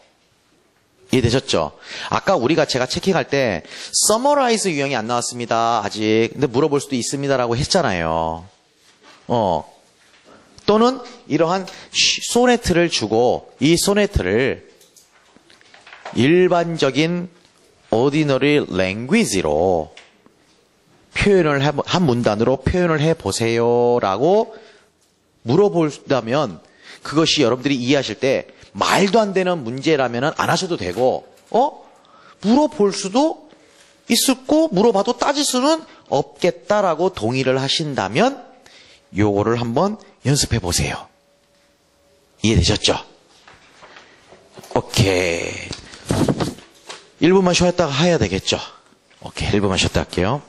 이해되셨죠? 아까 제가 체킹할 때 summarize 유형이 안 나왔습니다. 아직. 근데 물어볼 수도 있습니다라고 했잖아요. 또는 이러한 소네트를 주고 이 소네트를 일반적인 ordinary language로 한 문단으로 표현을 해보세요라고 물어본다면 그것이 여러분들이 이해하실 때 말도 안 되는 문제라면 안 하셔도 되고, 물어볼 수도 있었고, 물어봐도 따질 수는 없겠다라고 동의를 하신다면, 요거를 한번 연습해 보세요. 이해되셨죠? 오케이. 1분만 쉬었다가 해야 되겠죠? 오케이. 1분만 쉬었다 할게요.